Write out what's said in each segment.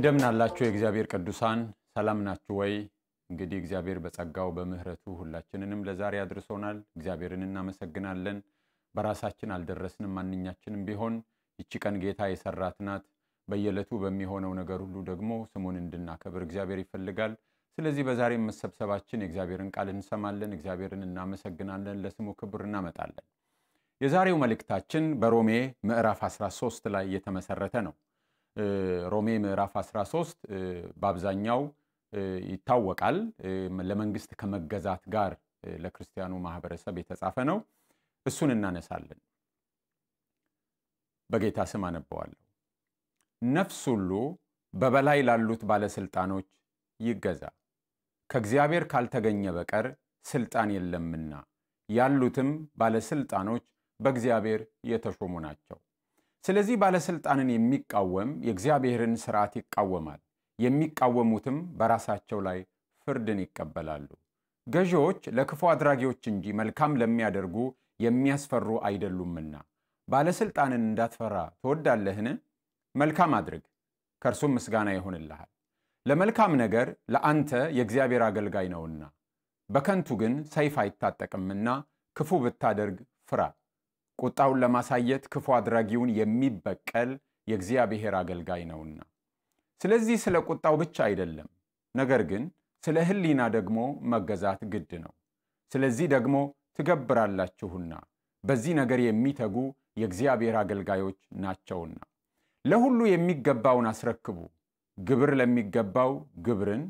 እንደምን አላችሁ የእግዚአብሔር ቅዱሳን ሰላም ናችሁ ወይ እንግዲህ እግዚአብሔር በጸጋው በምህረቱ ሁላችንንም ለዛሬ አድርሶናል እግዚአብሔርን እናመሰግናለን በራሳችን አልደረስንም ማንኛችንም ቢሆን እቺ ቀን ጌታ የሰራት ናት በየለቱ በሚሆነው ነገር ሁሉ ደግሞ ስሙን እንድናከብር እግዚአብሔር ይፈልጋል ስለዚህ በዛሬ መሰብሰባችን የእግዚአብሔርን ቃል እንሰማለን እግዚአብሔርን እናመሰግናለን ለስሙ ክብር እናመጣለን የዛሬው መልእክታችን በሮሜ ምዕራፍ 13 ላይ የተመሰረተ ነው ሮሜ ምዕራፍ 13 በአብዛኛው ይታወቃል ለመንግስት ከመገዛት ጋር ለክርስቲያኑ ማህበረሰብ የተጻፈ ነው እሱን እናነሳለን በጌታ ስም አነበዋለሁ ነፍስ ሁሉ በበላይ ላሉት ባለስልጣኖች ይገዛ ከእግዚአብሔር ካልተገኘ በቀር ስልጣን የለምና ያሉትም ባለስልጣኖች በእግዚአብሔር የተሾሙ ናቸው ስለዚህ ባለስልጣንን የሚቃወም የእግዚአብሔርን ሥርዓት ይቃወማል የሚቃወሙትም በራሳቸው ላይ ፍርድን ይቀበላሉ ገዢዎች ለክፉ አድራጊዎች እንጂ መልካም ለሚያደርጉ የሚያስፈሩ አይደሉምና ባለስልጣንን እንዳትፈራ ተወዳለህን መልካም አድርግ ከርሱም ምስጋና ይሆንልሃል ለመልካም ነገር ለአንተ የእግዚአብሔር አገልጋይ ነውና በከንቱ ግን ሰይፍ አይታጠቅምና ክፉ ብታደርግ ፍራ ቁጣውን ለማሳየት ክፉ አድራጊውን የሚበቀል የእግዚአብሔር አገልጋይ ነውና ስለዚህ ስለ ቁጣው ብቻ አይደለም ነገር ግን ስለ ህሊና ደግሞ መገዛት ግድ ነው ስለዚህ ደግሞ ትገብራላችሁና በዚህ ነገር የሚተጉ የእግዚአብሔር አገልጋዮች ናቸውና ለሁሉ የሚገባውን አስረክቡ ግብር ለሚገባው ግብርን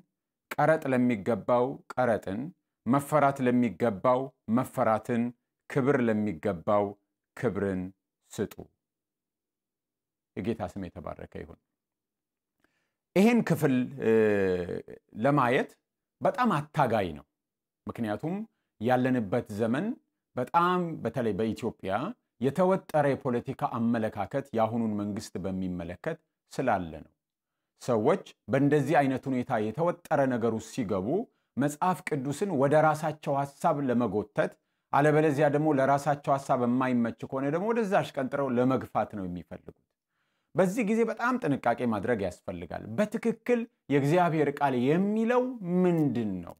ቀረጥ ለሚገባው ቀረጥን መፈራት ለሚገባው መፈራትን ክብር ለሚገባው ክብርን ስጡ የጌታ ስም የተባረከ ይሁን ይሄን ክፍል ለማየት በጣም አታጋይ ነው ምክንያቱም ያለንበት ዘመን በጣም በተለይ በኢትዮጵያ የተወጠረ የፖለቲካ አመለካከት ያሁኑን መንግስት በሚመለከት ስላለ ነው ሰዎች በእንደዚህ አይነት ሁኔታ የተወጠረ ነገር ውስጥ ሲገቡ መጽሐፍ ቅዱስን ወደ ራሳቸው ሐሳብ ለመጎተት አለበለዚያ ደግሞ ለራሳቸው ሐሳብ የማይመች ከሆነ ደግሞ ወደዛሽ ቀንጥረው ለመግፋት ነው የሚፈልጉት በዚህ ጊዜ በጣም ጥንቃቄ ማድረግ ያስፈልጋል በትክክል የእግዚአብሔር ቃል የሚለው ምንድነው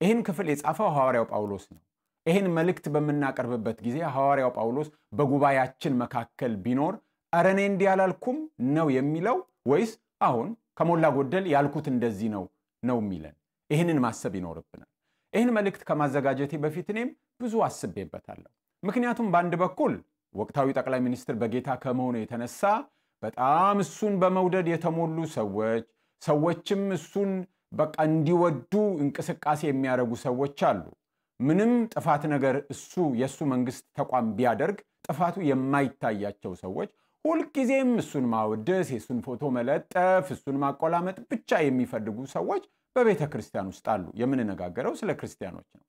ይሄን ክፍል የጻፈው ሐዋርያው ጳውሎስ ነው ይሄን መልእክት በመናቀርብበት ጊዜ ሐዋርያው ጳውሎስ በጉባኤያችን መካከል ቢኖር አረኔ እንዲያላልኩም ነው የሚለው ወይስ አሁን ከሞላ ጎደል ያልኩት እንደዚህ ነው የሚለን ይሄንን ማሰብ ይኖርብናል ይሄን መልእክት ከማዘጋጀቴ በፊት እኔም ብዙ አስቤበታለሁ ምክንያቱም በአንድ በኩል ወቅታዊ ጠቅላይ ሚኒስትር በጌታ ከመሆኑ የተነሳ በጣም እሱን በመውደድ የተሞሉ ሰዎችም እሱን በቃ እንዲወዱ እንቅስቃሴ የሚያደርጉ ሰዎች አሉ ምንም ጥፋት ነገር የሱ መንግስት ተቋም ቢያደርግ ጥፋቱ የማይታያቸው ሰዎች ሁልጊዜም እሱን ማወደስ የሱን ፎቶ መለጠፍ እሱን ማቆላመጥ ብቻ የሚፈልጉ ሰዎች በቤተ ክርስቲያን ውስጥ አሉ የምንነጋገረው ስለ ክርስቲያኖች ነው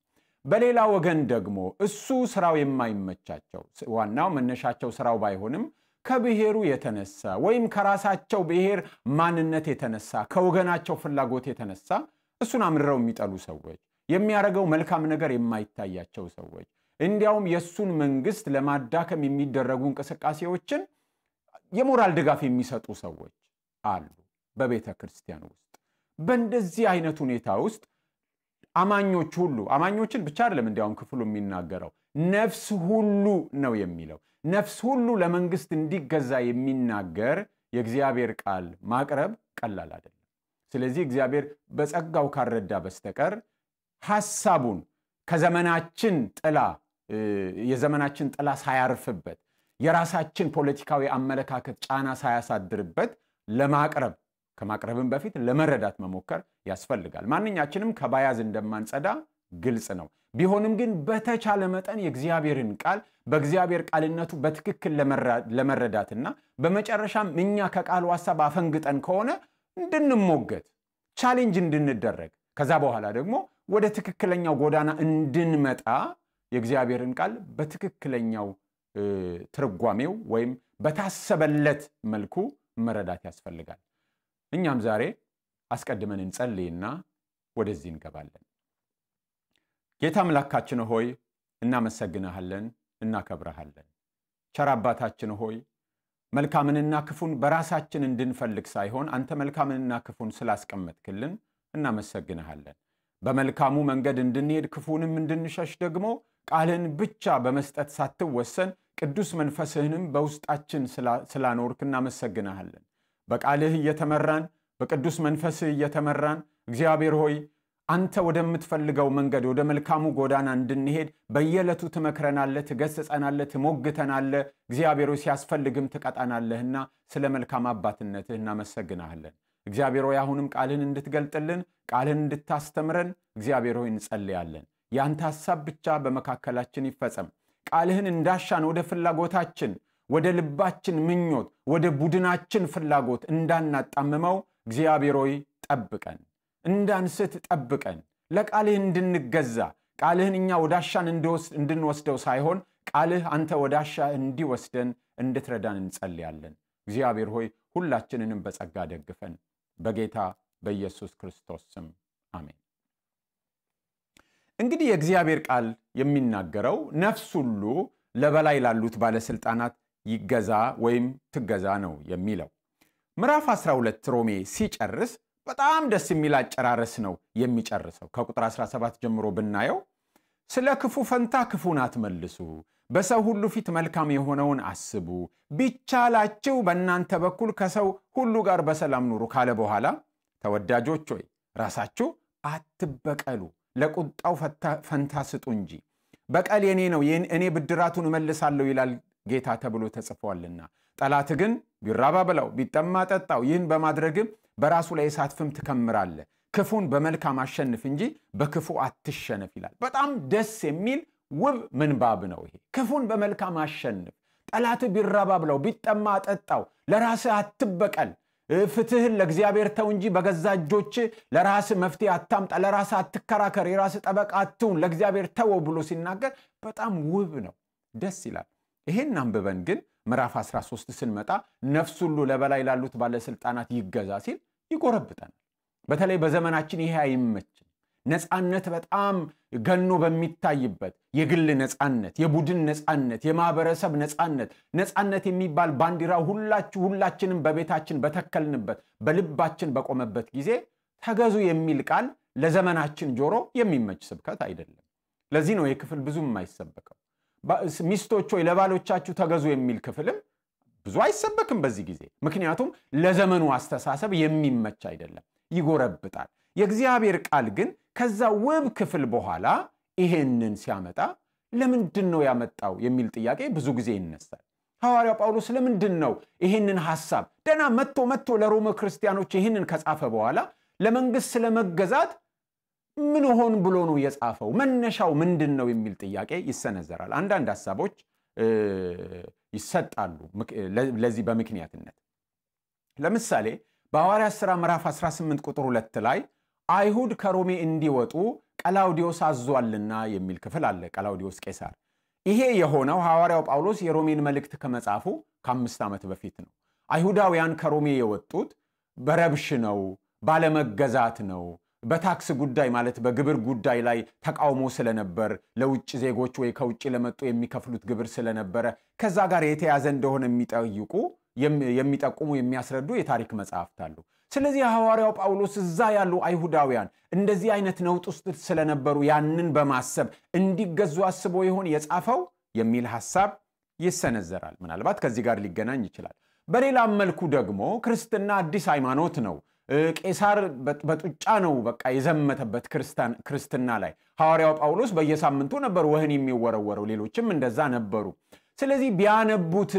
በሌላ ወገን ደግሞ እሱ ስራው የማይመቻቸው ዋናው መነሻቸው ስራው ባይሆንም ከብሔሩ የተነሳ ወይም ከራሳቸው ብሔር ማንነት የተነሳ ከወገናቸው ፍላጎት የተነሳ እሱን አምርረው የሚጠሉ ሰዎች የሚያረጋው መልካም ነገር የማይታያቸው ሰዎች እንዲያውም የሱን መንግስት ለማዳከም የሚደረጉ እንቅስቃሴዎችን የሞራል ድጋፍ የሚሰጡ ሰዎች አሉ በቤተ ክርስቲያን ውስጥ በእንደዚህ አይነት ሁኔታ ውስጥ አማኞችን ብቻ አይደለም እንዲያውም ክፍሉ የሚናገረው ነፍስ ሁሉ ነው የሚለው ነፍስ ሁሉ ለመንግስት እንዲገዛ የሚናገር የእግዚአብሔር ቃል ማቅረብ ቀላል አይደለም ስለዚህ እግዚአብሔር በጸጋው ካረዳ በስተቀር ሐሳቡን የዘመናችን ጥላ ሳያርፍበት የራሳችን ፖለቲካዊ አመለካከት ጫና ሳያሳድርበት ለማቅረብ ከማቅረብም በፊት ለመረዳት መሞከር ያስፈልጋል ማንኛችንም ከባያዝ እንደማንጸዳ ግልጽ ነው ቢሆንም ግን በተቻለ መጠን የእግዚአብሔርን ቃል በእግዚአብሔር ቃልነቱ በትክክል ለመረዳትና በመጨረሻም እኛ ከቃሉ ሐሳብ አፈንግጠን ከሆነ እንድንሞገት ቻሌንጅ እንድንደረግ ከዛ በኋላ ደግሞ ወደ ትክክለኛው ጎዳና እንድንመጣ የእግዚአብሔርን ቃል በትክክለኛው ትርጓሜው ወይም በታሰበለት መልኩ መረዳት ያስፈልጋል እኛም ዛሬ አስቀድመን እንጸልይና ወደዚህ እንገባለን ጌታ አምላካችን ሆይ እናመሰግናለን እናከብረሃለን ቸር አባታችን ሆይ መልካምንና ክፉን በራሳችን እንድንፈልግ ሳይሆን አንተ መልካምንና ክፉን ስላስቀመጥክልን እናመሰግንሃለን። በመልካሙ መንገድ እንድንሄድ ክፉንም እንድንሸሽ ደግሞ ቃልህን ብቻ በመስጠት ሳትወሰን ቅዱስ መንፈስህንም በውስጣችን ስላኖርክ እናመሰግንሃለን። በቃልህ እየተመራን በቅዱስ መንፈስህ እየተመራን እግዚአብሔር ሆይ አንተ ወደምትፈልገው መንገድ ወደ መልካሙ ጎዳና እንድንሄድ በየዕለቱ ትመክረናለህ፣ ትገስጸናለህ፣ ትሞግተናለህ። እግዚአብሔር ሆይ ሲያስፈልግም ትቀጣናለህና ስለ መልካም አባትነትህ እናመሰግንሃለን። እግዚአብሔር ሆይ አሁንም ቃልህን እንድትገልጥልን ቃልህን እንድታስተምረን እግዚአብሔር ሆይ እንጸልያለን። ያንተ ሐሳብ ብቻ በመካከላችን ይፈጸም። ቃልህን እንዳሻን ወደ ፍላጎታችን ወደ ልባችን ምኞት ወደ ቡድናችን ፍላጎት እንዳናጣምመው እግዚአብሔር ሆይ ጠብቀን፣ እንዳንስት ጠብቀን። ለቃልህ እንድንገዛ ቃልህን እኛ ወዳሻን እንድንወስደው ሳይሆን ቃልህ አንተ ወዳሻ እንዲወስደን እንድትረዳን እንጸልያለን። እግዚአብሔር ሆይ ሁላችንንም በጸጋ ደግፈን በጌታ በኢየሱስ ክርስቶስ ስም አሜን። እንግዲህ የእግዚአብሔር ቃል የሚናገረው ነፍስ ሁሉ ለበላይ ላሉት ባለስልጣናት ይገዛ ወይም ትገዛ ነው የሚለው። ምዕራፍ 12 ሮሜ ሲጨርስ በጣም ደስ የሚል አጨራረስ ነው የሚጨርሰው። ከቁጥር 17 ጀምሮ ብናየው ስለ ክፉ ፈንታ ክፉን አትመልሱ፣ በሰው ሁሉ ፊት መልካም የሆነውን አስቡ፣ ቢቻላችሁ በእናንተ በኩል ከሰው ሁሉ ጋር በሰላም ኑሩ ካለ በኋላ ተወዳጆች ሆይ ራሳችሁ አትበቀሉ፣ ለቁጣው ፈንታ ስጡ እንጂ በቀል የኔ ነው እኔ ብድራቱን እመልሳለሁ ይላል ጌታ ተብሎ ተጽፏልና። ጠላት ግን ቢራባ ብለው ቢጠማ ጠጣው፣ ይህን በማድረግ በራሱ ላይ እሳት ፍም ትከምራለህ። ክፉን በመልካም አሸንፍ እንጂ በክፉ አትሸነፍ ይላል። በጣም ደስ የሚል ውብ ምንባብ ነው ይሄ። ክፉን በመልካም አሸንፍ፣ ጠላት ቢራባ ብለው ቢጠማ ጠጣው፣ ለራስህ አትበቀል፣ ፍትህን ለእግዚአብሔር ተው እንጂ በገዛ እጆች ለራስህ መፍትሄ አታምጣ፣ ለራስህ አትከራከር፣ የራስህ ጠበቃ አትሁን፣ ለእግዚአብሔር ተው ብሎ ሲናገር በጣም ውብ ነው፣ ደስ ይላል። ይሄን አንብበን ግን ምዕራፍ 13 ስንመጣ ነፍስ ሁሉ ለበላይ ላሉት ባለስልጣናት ይገዛ ሲል ይጎረብጠናል። በተለይ በዘመናችን ይሄ አይመችም። ነፃነት በጣም ገኖ በሚታይበት የግል ነፃነት፣ የቡድን ነፃነት፣ የማህበረሰብ ነፃነት የሚባል ባንዲራ ሁላችንም በቤታችን በተከልንበት በልባችን በቆመበት ጊዜ ተገዙ የሚል ቃል ለዘመናችን ጆሮ የሚመች ስብከት አይደለም። ለዚህ ነው የክፍል ብዙም የማይሰበከው። ሚስቶች ሆይ ለባሎቻችሁ ተገዙ የሚል ክፍልም ብዙ አይሰበክም በዚህ ጊዜ። ምክንያቱም ለዘመኑ አስተሳሰብ የሚመች አይደለም፣ ይጎረብጣል። የእግዚአብሔር ቃል ግን ከዛ ውብ ክፍል በኋላ ይሄንን ሲያመጣ ለምንድን ነው ያመጣው የሚል ጥያቄ ብዙ ጊዜ ይነሳል። ሐዋርያው ጳውሎስ ለምንድን ነው ይሄንን ሐሳብ ደና መጥቶ ለሮማ ክርስቲያኖች ይሄንን ከጻፈ በኋላ ለመንግስት ስለመገዛት ምን ሆን ብሎ ነው የጻፈው? መነሻው ምንድነው የሚል ጥያቄ ይሰነዘራል። አንዳንድ ሐሳቦች ይሰጣሉ ለዚህ በምክንያትነት። ለምሳሌ በሐዋርያት ሥራ ምዕራፍ 18 ቁጥር 2 ላይ አይሁድ ከሮሜ እንዲወጡ ቀላውዲዮስ አዟልና የሚል ክፍል አለ። ቀላውዲዮስ ቄሳር። ይሄ የሆነው ሐዋርያው ጳውሎስ የሮሜን መልእክት ከመጻፉ ከ5 ዓመት በፊት ነው። አይሁዳውያን ከሮሜ የወጡት በረብሽ ነው፣ ባለመገዛት ነው፣ በታክስ ጉዳይ ማለት በግብር ጉዳይ ላይ ተቃውሞ ስለነበር ለውጭ ዜጎች ወይ ከውጭ ለመጡ የሚከፍሉት ግብር ስለነበረ ከዛ ጋር የተያዘ እንደሆነ የሚጠቁሙ የሚያስረዱ የታሪክ መጽሐፍት አሉ። ስለዚህ ሐዋርያው ጳውሎስ እዛ ያሉ አይሁዳውያን እንደዚህ አይነት ነውጥ ውስጥ ስለነበሩ ያንን በማሰብ እንዲገዙ አስቦ ይሆን የጻፈው የሚል ሐሳብ ይሰነዘራል። ምናልባት ከዚህ ጋር ሊገናኝ ይችላል። በሌላ መልኩ ደግሞ ክርስትና አዲስ ሃይማኖት ነው፣ ቄሳር በጡጫ ነው በቃ የዘመተበት ክርስትና ላይ ሐዋርያው ጳውሎስ በየሳምንቱ ነበር ወህኒ የሚወረወረው፣ ሌሎችም እንደዛ ነበሩ። ስለዚህ ቢያነቡት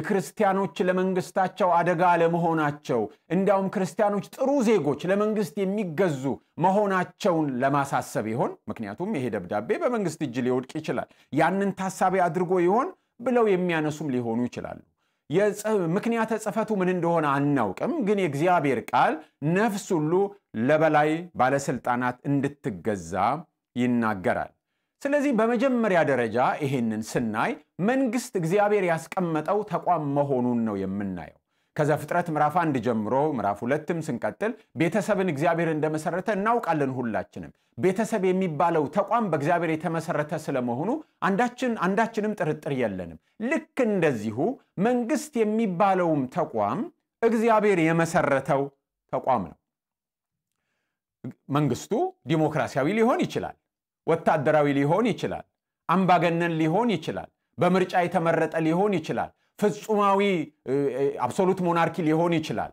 ክርስቲያኖች ለመንግስታቸው አደጋ ለመሆናቸው እንዲያውም ክርስቲያኖች ጥሩ ዜጎች ለመንግስት የሚገዙ መሆናቸውን ለማሳሰብ ይሆን? ምክንያቱም ይሄ ደብዳቤ በመንግስት እጅ ሊወድቅ ይችላል፣ ያንን ታሳቢ አድርጎ ይሆን ብለው የሚያነሱም ሊሆኑ ይችላሉ። ምክንያተ ጽፈቱ ምን እንደሆነ አናውቅም፣ ግን የእግዚአብሔር ቃል ነፍስ ሁሉ ለበላይ ባለስልጣናት እንድትገዛ ይናገራል። ስለዚህ በመጀመሪያ ደረጃ ይሄንን ስናይ መንግስት እግዚአብሔር ያስቀመጠው ተቋም መሆኑን ነው የምናየው። ከዘፍጥረት ምዕራፍ 1 ጀምሮ ምዕራፍ 2ም ስንቀጥል ቤተሰብን እግዚአብሔር እንደመሰረተ እናውቃለን ሁላችንም። ቤተሰብ የሚባለው ተቋም በእግዚአብሔር የተመሰረተ ስለመሆኑ አንዳችንም ጥርጥር የለንም። ልክ እንደዚሁ መንግስት የሚባለውም ተቋም እግዚአብሔር የመሰረተው ተቋም ነው። መንግስቱ ዲሞክራሲያዊ ሊሆን ይችላል፣ ወታደራዊ ሊሆን ይችላል፣ አምባገነን ሊሆን ይችላል፣ በምርጫ የተመረጠ ሊሆን ይችላል፣ ፍጹማዊ አብሶሉት ሞናርኪ ሊሆን ይችላል፣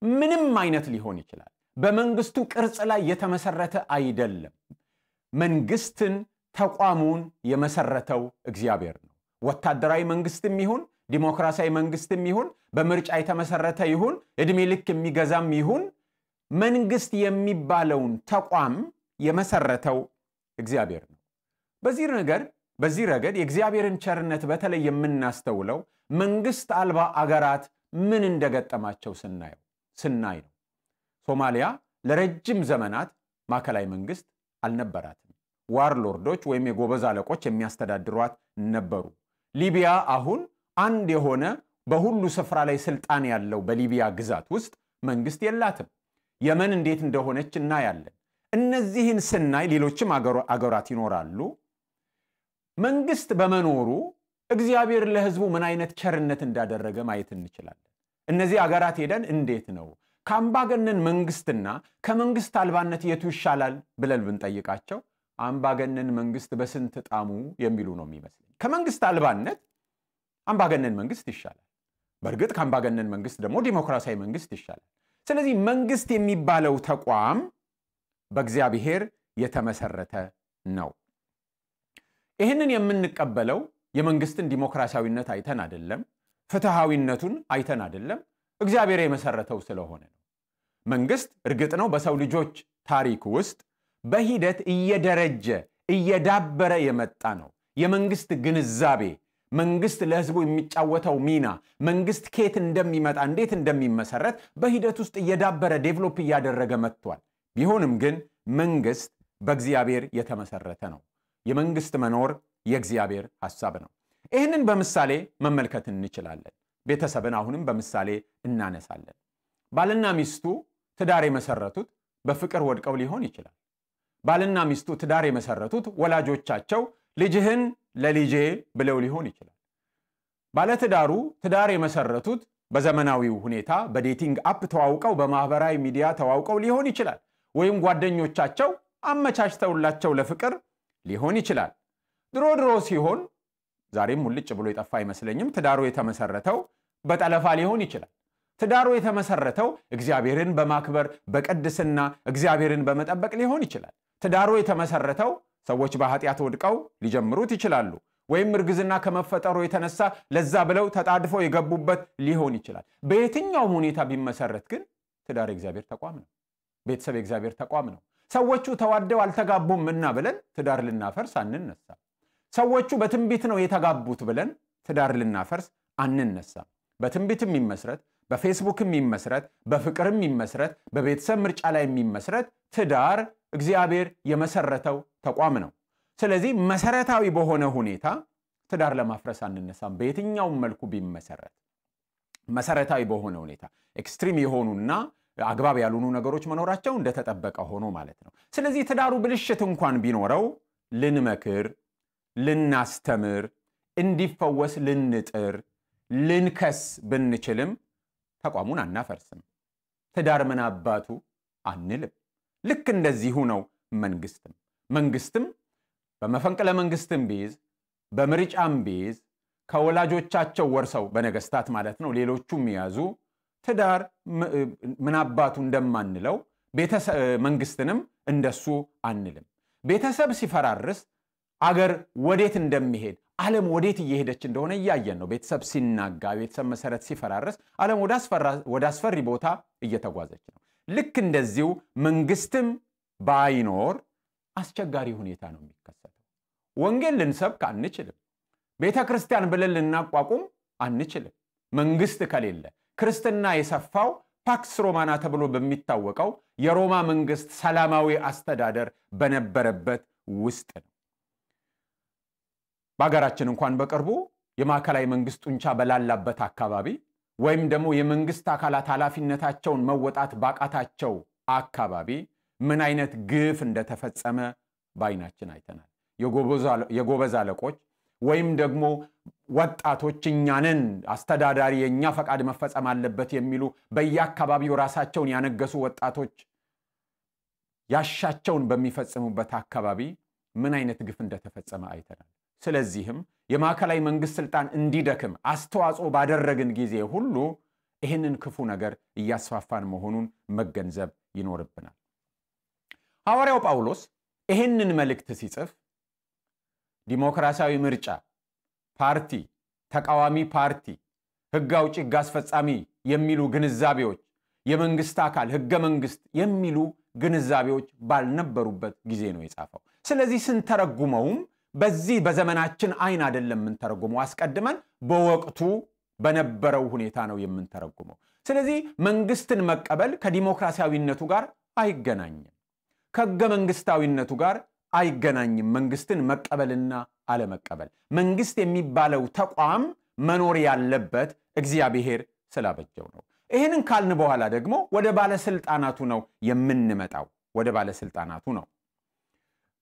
ምንም አይነት ሊሆን ይችላል። በመንግስቱ ቅርጽ ላይ የተመሰረተ አይደለም። መንግስትን ተቋሙን የመሰረተው እግዚአብሔር ነው። ወታደራዊ መንግስትም ይሁን ዲሞክራሲያዊ መንግስትም ይሁን በምርጫ የተመሰረተ ይሁን እድሜ ልክ የሚገዛም ይሁን መንግስት የሚባለውን ተቋም የመሰረተው እግዚአብሔር ነው። በዚህ ረገድ የእግዚአብሔርን ቸርነት በተለይ የምናስተውለው መንግስት አልባ አገራት ምን እንደገጠማቸው ስናይ ነው። ሶማሊያ ለረጅም ዘመናት ማዕከላዊ መንግስት አልነበራትም። ዋርሎርዶች ወይም የጎበዝ አለቆች የሚያስተዳድሯት ነበሩ። ሊቢያ አሁን አንድ የሆነ በሁሉ ስፍራ ላይ ስልጣን ያለው በሊቢያ ግዛት ውስጥ መንግስት የላትም። የመን እንዴት እንደሆነች እናያለን። እነዚህን ስናይ ሌሎችም አገራት ይኖራሉ። መንግስት በመኖሩ እግዚአብሔር ለህዝቡ ምን አይነት ቸርነት እንዳደረገ ማየት እንችላለን። እነዚህ አገራት ሄደን እንዴት ነው ከአምባገነን መንግስትና ከመንግስት አልባነት የቱ ይሻላል ብለን ብንጠይቃቸው አምባገነን መንግስት በስንት ጣሙ የሚሉ ነው የሚመስለው። ከመንግስት አልባነት አምባገነን መንግስት ይሻላል። በእርግጥ ከአምባገነን መንግስት ደግሞ ዲሞክራሲያዊ መንግስት ይሻላል። ስለዚህ መንግስት የሚባለው ተቋም በእግዚአብሔር የተመሰረተ ነው። ይህንን የምንቀበለው የመንግስትን ዲሞክራሲያዊነት አይተን አይደለም፣ ፍትሃዊነቱን አይተን አይደለም፣ እግዚአብሔር የመሰረተው ስለሆነ ነው። መንግስት እርግጥ ነው በሰው ልጆች ታሪክ ውስጥ በሂደት እየዳበረ የመጣ ነው። የመንግስት ግንዛቤ፣ መንግስት ለህዝቡ የሚጫወተው ሚና፣ መንግስት ከየት እንደሚመጣ እንዴት እንደሚመሰረት በሂደት ውስጥ እየዳበረ ዴቨሎፕ እያደረገ መጥቷል። ቢሆንም ግን መንግስት በእግዚአብሔር የተመሰረተ ነው። የመንግስት መኖር የእግዚአብሔር ሐሳብ ነው። ይህንን በምሳሌ መመልከት እንችላለን። ቤተሰብን አሁንም በምሳሌ እናነሳለን። ባልና ሚስቱ ትዳር የመሰረቱት በፍቅር ወድቀው ሊሆን ይችላል። ባልና ሚስቱ ትዳር የመሰረቱት ወላጆቻቸው ልጅህን ለልጄ ብለው ሊሆን ይችላል። ባለትዳሩ ትዳር የመሰረቱት በዘመናዊው ሁኔታ በዴቲንግ አፕ ተዋውቀው በማህበራዊ ሚዲያ ተዋውቀው ሊሆን ይችላል። ወይም ጓደኞቻቸው አመቻችተውላቸው ለፍቅር ሊሆን ይችላል። ድሮ ሲሆን ዛሬም ሙልጭ ብሎ የጠፋ አይመስለኝም፣ ትዳሩ የተመሰረተው በጠለፋ ሊሆን ይችላል። ትዳሩ የተመሰረተው እግዚአብሔርን በማክበር በቅድስና እግዚአብሔርን በመጠበቅ ሊሆን ይችላል። ትዳሩ የተመሰረተው ሰዎች በኃጢአት ወድቀው ሊጀምሩት ይችላሉ። ወይም እርግዝና ከመፈጠሩ የተነሳ ለዛ ብለው ተጣድፈው የገቡበት ሊሆን ይችላል። በየትኛውም ሁኔታ ቢመሰረት ግን ትዳር የእግዚአብሔር ተቋም ነው። ቤተሰብ የእግዚአብሔር ተቋም ነው። ሰዎቹ ተዋደው አልተጋቡምና ብለን ትዳር ልናፈርስ አንነሳም። ሰዎቹ በትንቢት ነው የተጋቡት ብለን ትዳር ልናፈርስ አንነሳም። በትንቢትም የሚመስረት፣ በፌስቡክም የሚመስረት፣ በፍቅርም የሚመስረት፣ በቤተሰብ ምርጫ ላይ የሚመስረት ትዳር እግዚአብሔር የመሰረተው ተቋም ነው። ስለዚህ መሰረታዊ በሆነ ሁኔታ ትዳር ለማፍረስ አንነሳም። በየትኛውም መልኩ ቢመሰረት መሰረታዊ በሆነ ሁኔታ ኤክስትሪም የሆኑና አግባብ ያልሆኑ ነገሮች መኖራቸው እንደተጠበቀ ሆኖ ማለት ነው። ስለዚህ ትዳሩ ብልሽት እንኳን ቢኖረው ልንመክር፣ ልናስተምር፣ እንዲፈወስ ልንጥር፣ ልንከስ ብንችልም ተቋሙን አናፈርስም። ትዳር ምን አባቱ አንልም። ልክ እንደዚሁ ነው መንግስትም በመፈንቅለ መንግስትም ቢይዝ በምርጫም ቢይዝ ከወላጆቻቸው ወርሰው በነገስታት ማለት ነው ሌሎቹም ያዙ ትዳር ምን አባቱ እንደማንለው መንግስትንም እንደሱ አንልም። ቤተሰብ ሲፈራርስ አገር ወዴት እንደሚሄድ ዓለም ወዴት እየሄደች እንደሆነ እያየን ነው። ቤተሰብ ሲናጋ፣ ቤተሰብ መሰረት ሲፈራርስ ዓለም ወደ አስፈሪ ቦታ እየተጓዘች ነው። ልክ እንደዚሁ መንግስትም ባይኖር አስቸጋሪ ሁኔታ ነው የሚከሰተው። ወንጌል ልንሰብክ አንችልም። ቤተክርስቲያን ብለን ልናቋቁም አንችልም። መንግስት ከሌለ ክርስትና የሰፋው ፓክስ ሮማና ተብሎ በሚታወቀው የሮማ መንግስት ሰላማዊ አስተዳደር በነበረበት ውስጥ ነው። በአገራችን እንኳን በቅርቡ የማዕከላዊ መንግስት ጡንቻ በላላበት አካባቢ ወይም ደግሞ የመንግስት አካላት ኃላፊነታቸውን መወጣት ባቃታቸው አካባቢ ምን አይነት ግፍ እንደተፈጸመ ባይናችን አይተናል። የጎበዝ አለቆች ወይም ደግሞ ወጣቶች እኛንን አስተዳዳሪ የኛ ፈቃድ መፈጸም አለበት የሚሉ በየአካባቢው ራሳቸውን ያነገሱ ወጣቶች ያሻቸውን በሚፈጽሙበት አካባቢ ምን አይነት ግፍ እንደተፈጸመ አይተናል። ስለዚህም የማዕከላዊ መንግስት ስልጣን እንዲደክም አስተዋጽኦ ባደረግን ጊዜ ሁሉ ይህንን ክፉ ነገር እያስፋፋን መሆኑን መገንዘብ ይኖርብናል። ሐዋርያው ጳውሎስ ይህንን መልእክት ሲጽፍ ዲሞክራሲያዊ ምርጫ፣ ፓርቲ፣ ተቃዋሚ ፓርቲ፣ ህግ አውጪ፣ ህግ አስፈጻሚ የሚሉ ግንዛቤዎች፣ የመንግስት አካል ህገ መንግስት የሚሉ ግንዛቤዎች ባልነበሩበት ጊዜ ነው የጻፈው። ስለዚህ ስንተረጉመውም በዚህ በዘመናችን አይን አይደለም የምንተረጉመው፣ አስቀድመን በወቅቱ በነበረው ሁኔታ ነው የምንተረጉመው። ስለዚህ መንግስትን መቀበል ከዲሞክራሲያዊነቱ ጋር አይገናኝም፣ ከህገ መንግስታዊነቱ ጋር አይገናኝም። መንግስትን መቀበልና አለመቀበል መንግስት የሚባለው ተቋም መኖር ያለበት እግዚአብሔር ስላበጀው ነው። ይሄንን ካልን በኋላ ደግሞ ወደ ባለስልጣናቱ ነው የምንመጣው። ወደ ባለስልጣናቱ ነው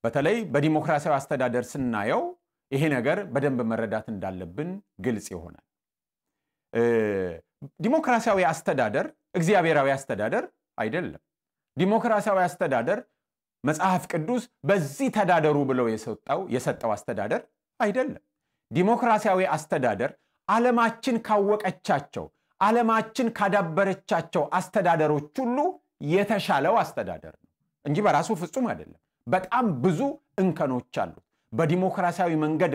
በተለይ በዲሞክራሲያዊ አስተዳደር ስናየው ይሄ ነገር በደንብ መረዳት እንዳለብን ግልጽ ይሆናል። ዲሞክራሲያዊ አስተዳደር እግዚአብሔራዊ አስተዳደር አይደለም። ዲሞክራሲያዊ አስተዳደር መጽሐፍ ቅዱስ በዚህ ተዳደሩ ብለው የሰጠው አስተዳደር አይደለም። ዲሞክራሲያዊ አስተዳደር ዓለማችን ካወቀቻቸው ዓለማችን ካዳበረቻቸው አስተዳደሮች ሁሉ የተሻለው አስተዳደር ነው እንጂ በራሱ ፍጹም አይደለም። በጣም ብዙ እንከኖች አሉ። በዲሞክራሲያዊ መንገድ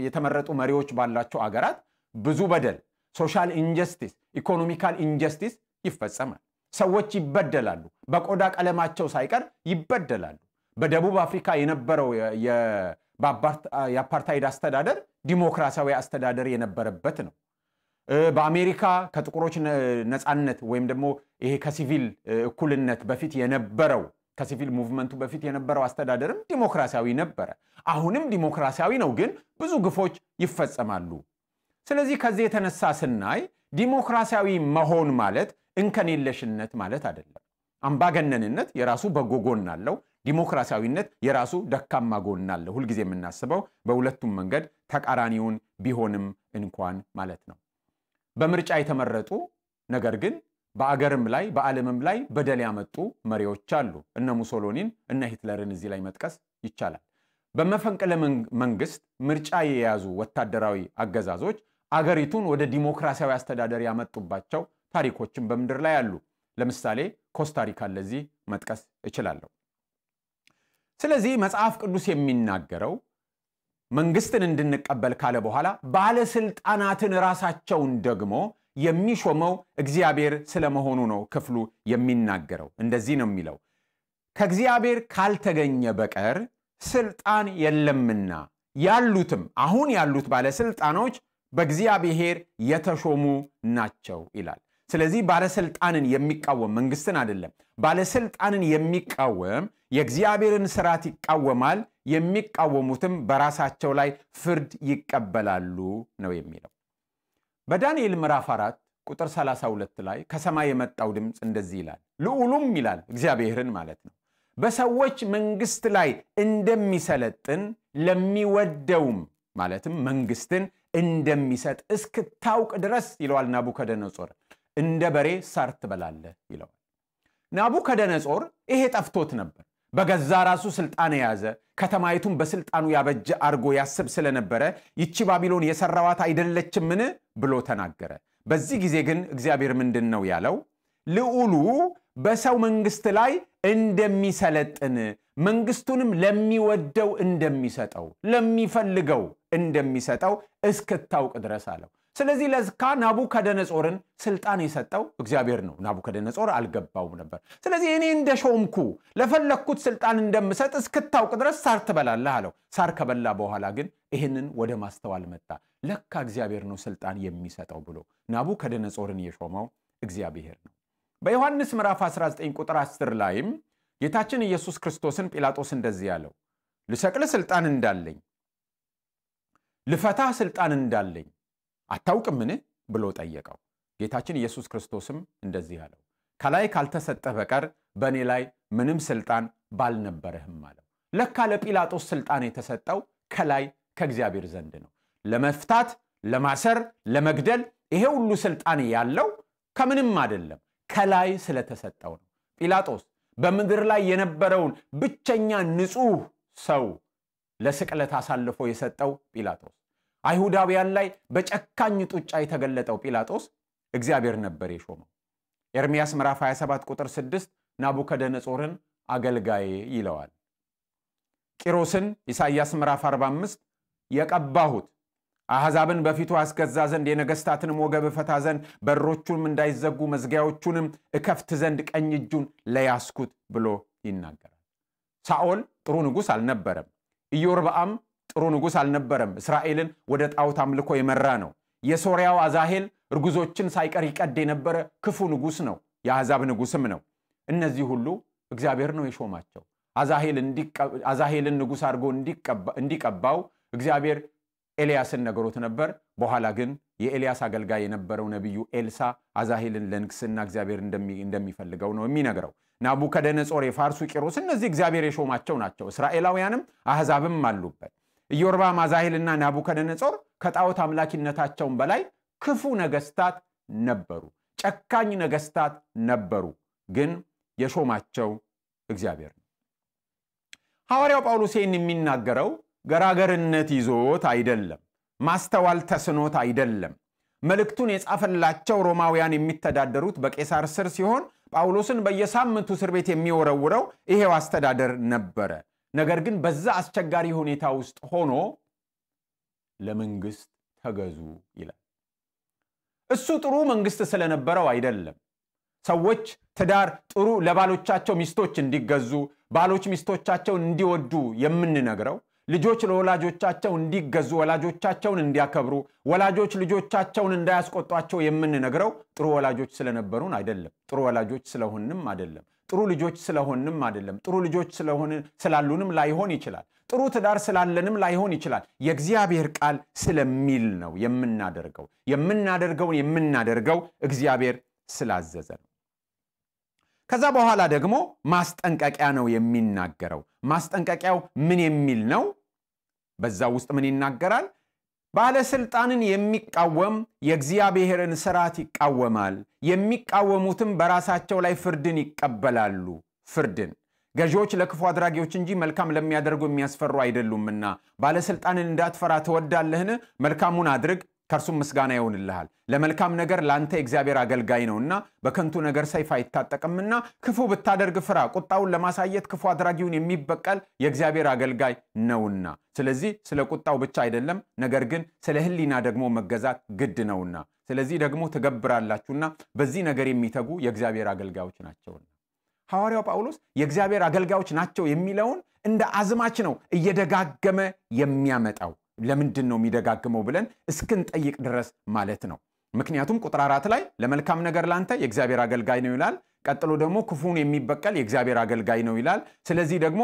የተመረጡ መሪዎች ባላቸው አገራት ብዙ በደል፣ ሶሻል ኢንጀስቲስ፣ ኢኮኖሚካል ኢንጀስቲስ ይፈጸማል። ሰዎች ይበደላሉ። በቆዳ ቀለማቸው ሳይቀር ይበደላሉ። በደቡብ አፍሪካ የነበረው የአፓርታይድ አስተዳደር ዲሞክራሲያዊ አስተዳደር የነበረበት ነው። በአሜሪካ ከጥቁሮች ነፃነት ወይም ደግሞ ይሄ ከሲቪል እኩልነት በፊት የነበረው ከሲቪል ሙቭመንቱ በፊት የነበረው አስተዳደርም ዲሞክራሲያዊ ነበረ። አሁንም ዲሞክራሲያዊ ነው፣ ግን ብዙ ግፎች ይፈጸማሉ። ስለዚህ ከዚህ የተነሳ ስናይ ዲሞክራሲያዊ መሆን ማለት እንከን የለሽነት ማለት አይደለም። አምባገነንነት የራሱ በጎ ጎን አለው፣ ዲሞክራሲያዊነት የራሱ ደካማ ጎን አለው። ሁልጊዜ የምናስበው በሁለቱም መንገድ ተቃራኒውን ቢሆንም እንኳን ማለት ነው። በምርጫ የተመረጡ ነገር ግን በአገርም ላይ በዓለምም ላይ በደል ያመጡ መሪዎች አሉ። እነ ሙሶሎኒን እነ ሂትለርን እዚህ ላይ መጥቀስ ይቻላል። በመፈንቅለ መንግስት ምርጫ የያዙ ወታደራዊ አገዛዞች አገሪቱን ወደ ዲሞክራሲያዊ አስተዳደር ያመጡባቸው ታሪኮችን በምድር ላይ አሉ። ለምሳሌ ኮስታሪካን ለዚህ መጥቀስ እችላለሁ። ስለዚህ መጽሐፍ ቅዱስ የሚናገረው መንግስትን እንድንቀበል ካለ በኋላ ባለስልጣናትን ራሳቸውን ደግሞ የሚሾመው እግዚአብሔር ስለመሆኑ ነው ክፍሉ የሚናገረው። እንደዚህ ነው የሚለው፣ ከእግዚአብሔር ካልተገኘ በቀር ስልጣን የለምና ያሉትም አሁን ያሉት ባለስልጣኖች በእግዚአብሔር የተሾሙ ናቸው ይላል። ስለዚህ ባለስልጣንን የሚቃወም መንግስትን አይደለም፣ ባለስልጣንን የሚቃወም የእግዚአብሔርን ሥርዓት ይቃወማል፣ የሚቃወሙትም በራሳቸው ላይ ፍርድ ይቀበላሉ ነው የሚለው። በዳንኤል ምዕራፍ 4 ቁጥር 32 ላይ ከሰማይ የመጣው ድምፅ እንደዚህ ይላል፣ ልዑሉም ይላል እግዚአብሔርን ማለት ነው፣ በሰዎች መንግስት ላይ እንደሚሰለጥን ለሚወደውም ማለትም መንግስትን እንደሚሰጥ እስክታውቅ ድረስ ይለዋል ናቡከደነጾር፣ እንደ በሬ ሳር ትበላለህ ይለዋል። ናቡከደነጾር ይሄ ጠፍቶት ነበር። በገዛ ራሱ ስልጣን የያዘ ከተማይቱን በስልጣኑ ያበጀ አርጎ ያስብ ስለነበረ ይቺ ባቢሎን የሰራዋት አይደለችምን ብሎ ተናገረ። በዚህ ጊዜ ግን እግዚአብሔር ምንድነው ያለው? ልዑሉ በሰው መንግስት ላይ እንደሚሰለጥን መንግስቱንም ለሚወደው እንደሚሰጠው ለሚፈልገው እንደሚሰጠው እስክታውቅ ድረስ አለው። ስለዚህ ለዝካ ናቡከደነጾርን ስልጣን የሰጠው እግዚአብሔር ነው። ናቡከደነጾር አልገባውም ነበር። ስለዚህ እኔ እንደሾምኩ ለፈለኩት ስልጣን እንደምሰጥ እስክታውቅ ድረስ ሳር ትበላለህ አለው። ሳር ከበላ በኋላ ግን ይሄንን ወደ ማስተዋል መጣ። ለካ እግዚአብሔር ነው ስልጣን የሚሰጠው ብሎ ናቡከደነጾርን የሾመው እግዚአብሔር ነው። በዮሐንስ ምዕራፍ 19 ቁጥር 10 ላይም ጌታችን ኢየሱስ ክርስቶስን ጲላጦስ እንደዚህ ያለው፣ ልሰቅል ስልጣን እንዳለኝ ልፈታ ስልጣን እንዳለኝ አታውቅምን ብሎ ጠየቀው። ጌታችን ኢየሱስ ክርስቶስም እንደዚህ አለው ከላይ ካልተሰጠህ በቀር በእኔ ላይ ምንም ስልጣን ባልነበረህም አለው ለካ ለጲላጦስ ስልጣን የተሰጠው ከላይ ከእግዚአብሔር ዘንድ ነው ለመፍታት ለማሰር ለመግደል ይሄ ሁሉ ስልጣን ያለው ከምንም አይደለም ከላይ ስለተሰጠው ነው ጲላጦስ በምድር ላይ የነበረውን ብቸኛ ንጹህ ሰው ለስቅለት አሳልፎ የሰጠው ጲላጦስ አይሁዳውያን ላይ በጨካኝ ጡጫ የተገለጠው ጲላጦስ እግዚአብሔር ነበር የሾመው ኤርምያስ ምዕራፍ 27 ቁጥር 6 ናቡከደነጾርን አገልጋዬ ይለዋል ቂሮስን ኢሳይያስ ምዕራፍ 45 የቀባሁት አሕዛብን በፊቱ አስገዛ ዘንድ የነገስታትንም ወገብ ፈታ ዘንድ በሮቹንም እንዳይዘጉ መዝጊያዎቹንም እከፍት ዘንድ ቀኝ እጁን ለያስኩት ብሎ ይናገራል ሳኦል ጥሩ ንጉስ አልነበረም ኢዮርብዓም ጥሩ ንጉስ አልነበረም እስራኤልን ወደ ጣዖት አምልኮ የመራ ነው የሶሪያው አዛሄል እርጉዞችን ሳይቀር ይቀድ የነበረ ክፉ ንጉስ ነው የአሕዛብ ንጉስም ነው እነዚህ ሁሉ እግዚአብሔር ነው የሾማቸው አዛሄልን ንጉስ አድርጎ እንዲቀባው እግዚአብሔር ኤልያስን ነገሮት ነበር በኋላ ግን የኤልያስ አገልጋይ የነበረው ነብዩ ኤልሳ አዛሄልን ለንግስና እግዚአብሔር እንደሚፈልገው ነው የሚነግረው ናቡከደነጾር የፋርሱ ቂሮስ እነዚህ እግዚአብሔር የሾማቸው ናቸው እስራኤላውያንም አሕዛብም አሉበት ኢዮርብዓም አዛሄልና ናቡከደነጾር ከጣዖት አምላኪነታቸው በላይ ክፉ ነገስታት ነበሩ ጨካኝ ነገስታት ነበሩ ግን የሾማቸው እግዚአብሔር ነው ሐዋርያው ጳውሎስ የሚናገረው ገራገርነት ይዞት አይደለም ማስተዋል ተስኖት አይደለም መልእክቱን የጻፈላቸው ሮማውያን የሚተዳደሩት በቄሳር ስር ሲሆን ጳውሎስን በየሳምንቱ እስር ቤት የሚወረውረው ይሄው አስተዳደር ነበረ ነገር ግን በዛ አስቸጋሪ ሁኔታ ውስጥ ሆኖ ለመንግስት ተገዙ ይላል እሱ ጥሩ መንግስት ስለነበረው አይደለም ሰዎች ትዳር ጥሩ ለባሎቻቸው ሚስቶች እንዲገዙ ባሎች ሚስቶቻቸውን እንዲወዱ የምንነግረው ልጆች ለወላጆቻቸው እንዲገዙ ወላጆቻቸውን እንዲያከብሩ ወላጆች ልጆቻቸውን እንዳያስቆጧቸው የምንነግረው ጥሩ ወላጆች ስለነበሩን አይደለም ጥሩ ወላጆች ስለሆንንም አይደለም ጥሩ ልጆች ስለሆንንም አይደለም ጥሩ ልጆች ስላሉንም ላይሆን ይችላል ጥሩ ትዳር ስላለንም ላይሆን ይችላል የእግዚአብሔር ቃል ስለሚል ነው የምናደርገው እግዚአብሔር ስላዘዘ ነው ከዛ በኋላ ደግሞ ማስጠንቀቂያ ነው የሚናገረው ማስጠንቀቂያው ምን የሚል ነው በዛ ውስጥ ምን ይናገራል ባለስልጣንን የሚቃወም የእግዚአብሔርን ሥርዓት ይቃወማል የሚቃወሙትም በራሳቸው ላይ ፍርድን ይቀበላሉ ፍርድን ገዢዎች ለክፉ አድራጊዎች እንጂ መልካም ለሚያደርጉ የሚያስፈሩ አይደሉምና ባለስልጣንን እንዳትፈራ ተወዳለህን መልካሙን አድርግ ከርሱም ምስጋና ይሆንልሃል ለመልካም ነገር ላንተ እግዚአብሔር አገልጋይ ነውና በከንቱ ነገር ሰይፍ አይታጠቅምና ክፉ ብታደርግ ፍራ ቁጣውን ለማሳየት ክፉ አድራጊውን የሚበቀል የእግዚአብሔር አገልጋይ ነውና ስለዚህ ስለ ቁጣው ብቻ አይደለም ነገር ግን ስለ ህሊና ደግሞ መገዛት ግድ ነውና ስለዚህ ደግሞ ተገብራላችሁና በዚህ ነገር የሚተጉ የእግዚአብሔር አገልጋዮች ናቸውና ሐዋርያው ጳውሎስ የእግዚአብሔር አገልጋዮች ናቸው የሚለውን እንደ አዝማች ነው እየደጋገመ የሚያመጣው ለምንድን ነው የሚደጋግመው ብለን እስክንጠይቅ ድረስ ማለት ነው ምክንያቱም ቁጥር 4 ላይ ለመልካም ነገር ላንተ የእግዚአብሔር አገልጋይ ነው ይላል ቀጥሎ ደግሞ ክፉን የሚበቀል የእግዚአብሔር አገልጋይ ነው ይላል ስለዚህ ደግሞ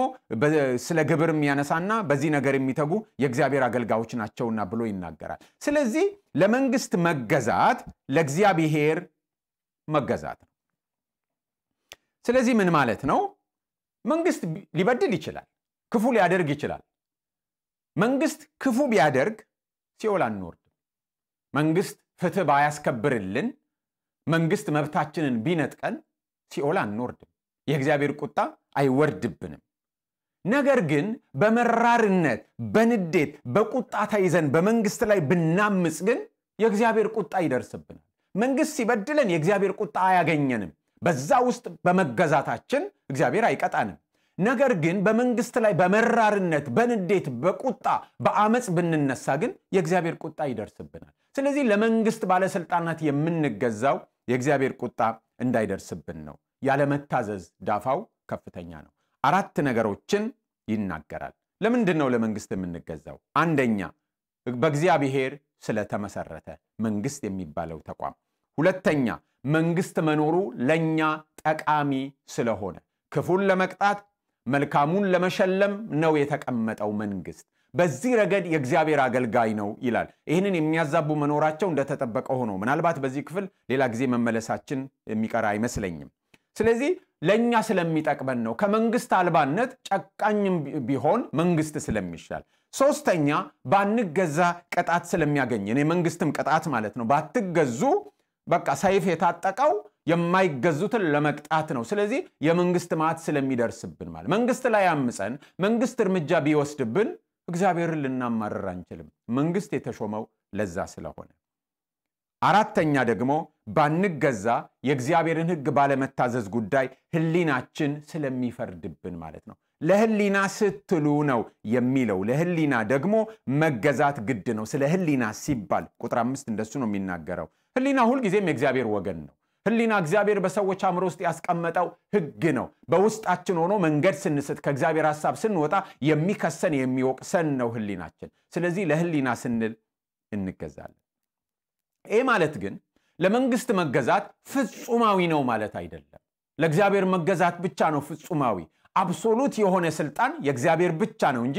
ስለ ግብርም ያነሳና በዚህ ነገር የሚተጉ የእግዚአብሔር አገልጋዮች ናቸውና ብሎ ይናገራል ስለዚህ ለመንግስት መገዛት ለእግዚአብሔር መገዛት ነው ስለዚህ ምን ማለት ነው መንግስት ሊበድል ይችላል ክፉ ሊያደርግ ይችላል መንግስት ክፉ ቢያደርግ ሲኦል አንወርድ መንግስት ፍትህ ባያስከብርልን መንግስት መብታችንን ቢነጥቀን ሲኦል አንወርድም የእግዚአብሔር ቁጣ አይወርድብንም ነገር ግን በመራርነት በንዴት በቁጣ ተይዘን በመንግስት ላይ ብናምጽ ግን የእግዚአብሔር ቁጣ ይደርስብናል መንግስት ሲበድለን የእግዚአብሔር ቁጣ አያገኘንም በዛ ውስጥ በመገዛታችን እግዚአብሔር አይቀጣንም ነገር ግን በመንግስት ላይ በመራርነት በንዴት በቁጣ በአመጽ ብንነሳ ግን የእግዚአብሔር ቁጣ ይደርስብናል ስለዚህ ለመንግስት ባለስልጣናት የምንገዛው የእግዚአብሔር ቁጣ እንዳይደርስብን ነው ያለ መታዘዝ ዳፋው ከፍተኛ ነው አራት ነገሮችን ይናገራል ለምንድነው ለመንግስት የምንገዛው አንደኛ በእግዚአብሔር ስለተመሰረተ መንግስት የሚባለው ተቋም ሁለተኛ መንግስት መኖሩ ለኛ ጠቃሚ ስለሆነ ክፉን ለመቅጣት መልካሙን ለመሸለም ነው የተቀመጠው መንግስት በዚህ ረገድ የእግዚአብሔር አገልጋይ ነው ይላል። ይህንን የሚያዛቡ መኖራቸው እንደተጠበቀ ሆኖ ምናልባት በዚህ ክፍል ሌላ ጊዜ መመለሳችን የሚቀር አይመስለኝም። ስለዚህ ለኛ ስለሚጠቅመን ነው። ከመንግስት አልባነት ጨካኝም ቢሆን መንግስት ስለሚሻል። ሶስተኛ ባንገዛ ቅጣት ስለሚያገኝ እኔ መንግስትም ቅጣት ማለት ነው። ባትገዙ በቃ ሰይፍ የታጠቀው የማይገዙትን ለመቅጣት ነው። ስለዚህ የመንግስት ማት ስለሚደርስብን ማለት መንግስት ላይ አምፀን መንግስት እርምጃ ቢወስድብን እግዚአብሔርን ልናማርር አንችልም። መንግስት የተሾመው ለዛ ስለሆነ። አራተኛ ደግሞ ባንገዛ የእግዚአብሔርን ሕግ ባለመታዘዝ ጉዳይ ህሊናችን ስለሚፈርድብን ማለት ነው። ለህሊና ስትሉ ነው የሚለው። ለህሊና ደግሞ መገዛት ግድ ነው። ስለ ህሊና ሲባል ቁጥር 5 እንደሱ ነው የሚናገረው። ህሊና ሁል ጊዜም የእግዚአብሔር ወገን ነው። ህሊና እግዚአብሔር በሰዎች አእምሮ ውስጥ ያስቀመጠው ሕግ ነው። በውስጣችን ሆኖ መንገድ ስንስት ከእግዚአብሔር ሐሳብ ስንወጣ የሚከሰን የሚወቅሰን ነው ህሊናችን። ስለዚህ ለህሊና ስንል እንገዛለን። ይሄ ማለት ግን ለመንግስት መገዛት ፍጹማዊ ነው ማለት አይደለም። ለእግዚአብሔር መገዛት ብቻ ነው ፍጹማዊ። አብሶሉት የሆነ ስልጣን የእግዚአብሔር ብቻ ነው እንጂ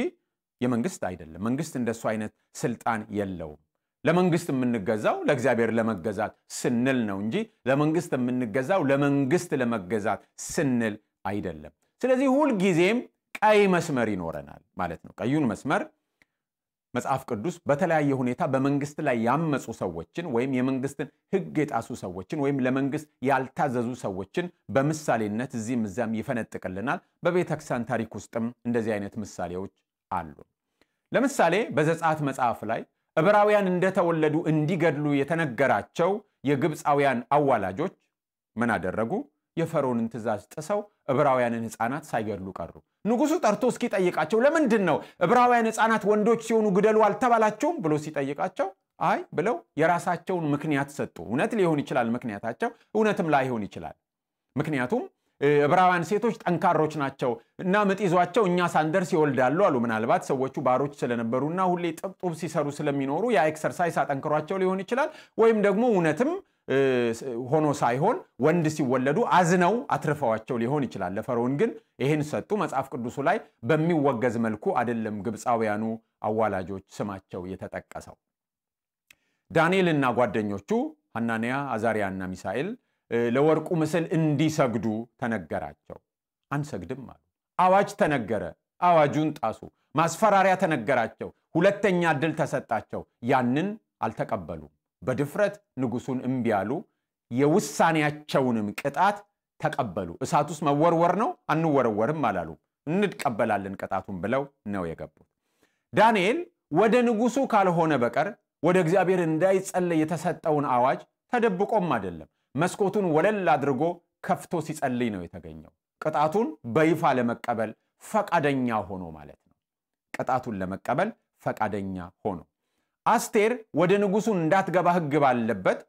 የመንግስት አይደለም። መንግስት እንደሱ አይነት ስልጣን የለውም። ለመንግስት የምንገዛው ለእግዚአብሔር ለመገዛት ስንል ነው እንጂ ለመንግስት የምንገዛው ለመንግስት ለመገዛት ስንል አይደለም። ስለዚህ ሁል ጊዜም ቀይ መስመር ይኖረናል ማለት ነው። ቀዩን መስመር መጽሐፍ ቅዱስ በተለያየ ሁኔታ በመንግስት ላይ ያመጹ ሰዎችን ወይም የመንግስትን ሕግ የጣሱ ሰዎችን ወይም ለመንግስት ያልታዘዙ ሰዎችን በምሳሌነት እዚህም እዛም ይፈነጥቅልናል። በቤተክርስቲያን ታሪክ ውስጥም እንደዚህ አይነት ምሳሌዎች አሉ። ለምሳሌ በዘጸአት መጽሐፍ ላይ ዕብራውያን እንደተወለዱ እንዲገድሉ የተነገራቸው የግብፃውያን አዋላጆች ምን አደረጉ? የፈርዖንን ትእዛዝ ጥሰው ዕብራውያንን ሕፃናት ሳይገድሉ ቀሩ። ንጉሱ ጠርቶ እስኪጠይቃቸው ለምንድን ነው ዕብራውያን ሕፃናት ወንዶች ሲሆኑ ግደሉ አልተባላቸውም ብሎ ሲጠይቃቸው አይ ብለው የራሳቸውን ምክንያት ሰጡ። እውነት ሊሆን ይችላል ምክንያታቸው፣ እውነትም ላይሆን ይችላል። ምክንያቱም ዕብራውያን ሴቶች ጠንካሮች ናቸው እና ምጥ ይዟቸው እኛ ሳንደርስ ይወልዳሉ አሉ። ምናልባት ሰዎቹ ባሮች ስለነበሩና ሁሌ ጥብጡብ ሲሰሩ ስለሚኖሩ ያ ኤክሰርሳይዝ አጠንክሯቸው ሊሆን ይችላል። ወይም ደግሞ እውነትም ሆኖ ሳይሆን ወንድ ሲወለዱ አዝነው አትርፈዋቸው ሊሆን ይችላል። ለፈርዖን ግን ይሄን ሰጡ። መጽሐፍ ቅዱሱ ላይ በሚወገዝ መልኩ አይደለም ግብፃውያኑ አዋላጆች ስማቸው የተጠቀሰው። ዳንኤልና ጓደኞቹ ሐናንያ፣ አዛሪያና ሚሳኤል ለወርቁ ምስል እንዲሰግዱ ተነገራቸው። አንሰግድም አሉ። አዋጅ ተነገረ፣ አዋጁን ጣሱ። ማስፈራሪያ ተነገራቸው፣ ሁለተኛ ዕድል ተሰጣቸው። ያንን አልተቀበሉም። በድፍረት ንጉሱን እምቢ አሉ። የውሳኔያቸውንም ቅጣት ተቀበሉ። እሳት ውስጥ መወርወር ነው አንወረወርም አላሉ። እንቀበላለን ቅጣቱን ብለው ነው የገቡት። ዳንኤል ወደ ንጉሱ ካልሆነ በቀር ወደ እግዚአብሔር እንዳይጸልይ የተሰጠውን አዋጅ ተደብቆም አይደለም መስኮቱን ወለል አድርጎ ከፍቶ ሲጸልይ ነው የተገኘው። ቅጣቱን በይፋ ለመቀበል ፈቃደኛ ሆኖ ማለት ነው። ቅጣቱን ለመቀበል ፈቃደኛ ሆኖ አስቴር ወደ ንጉሱ እንዳትገባ ሕግ ባለበት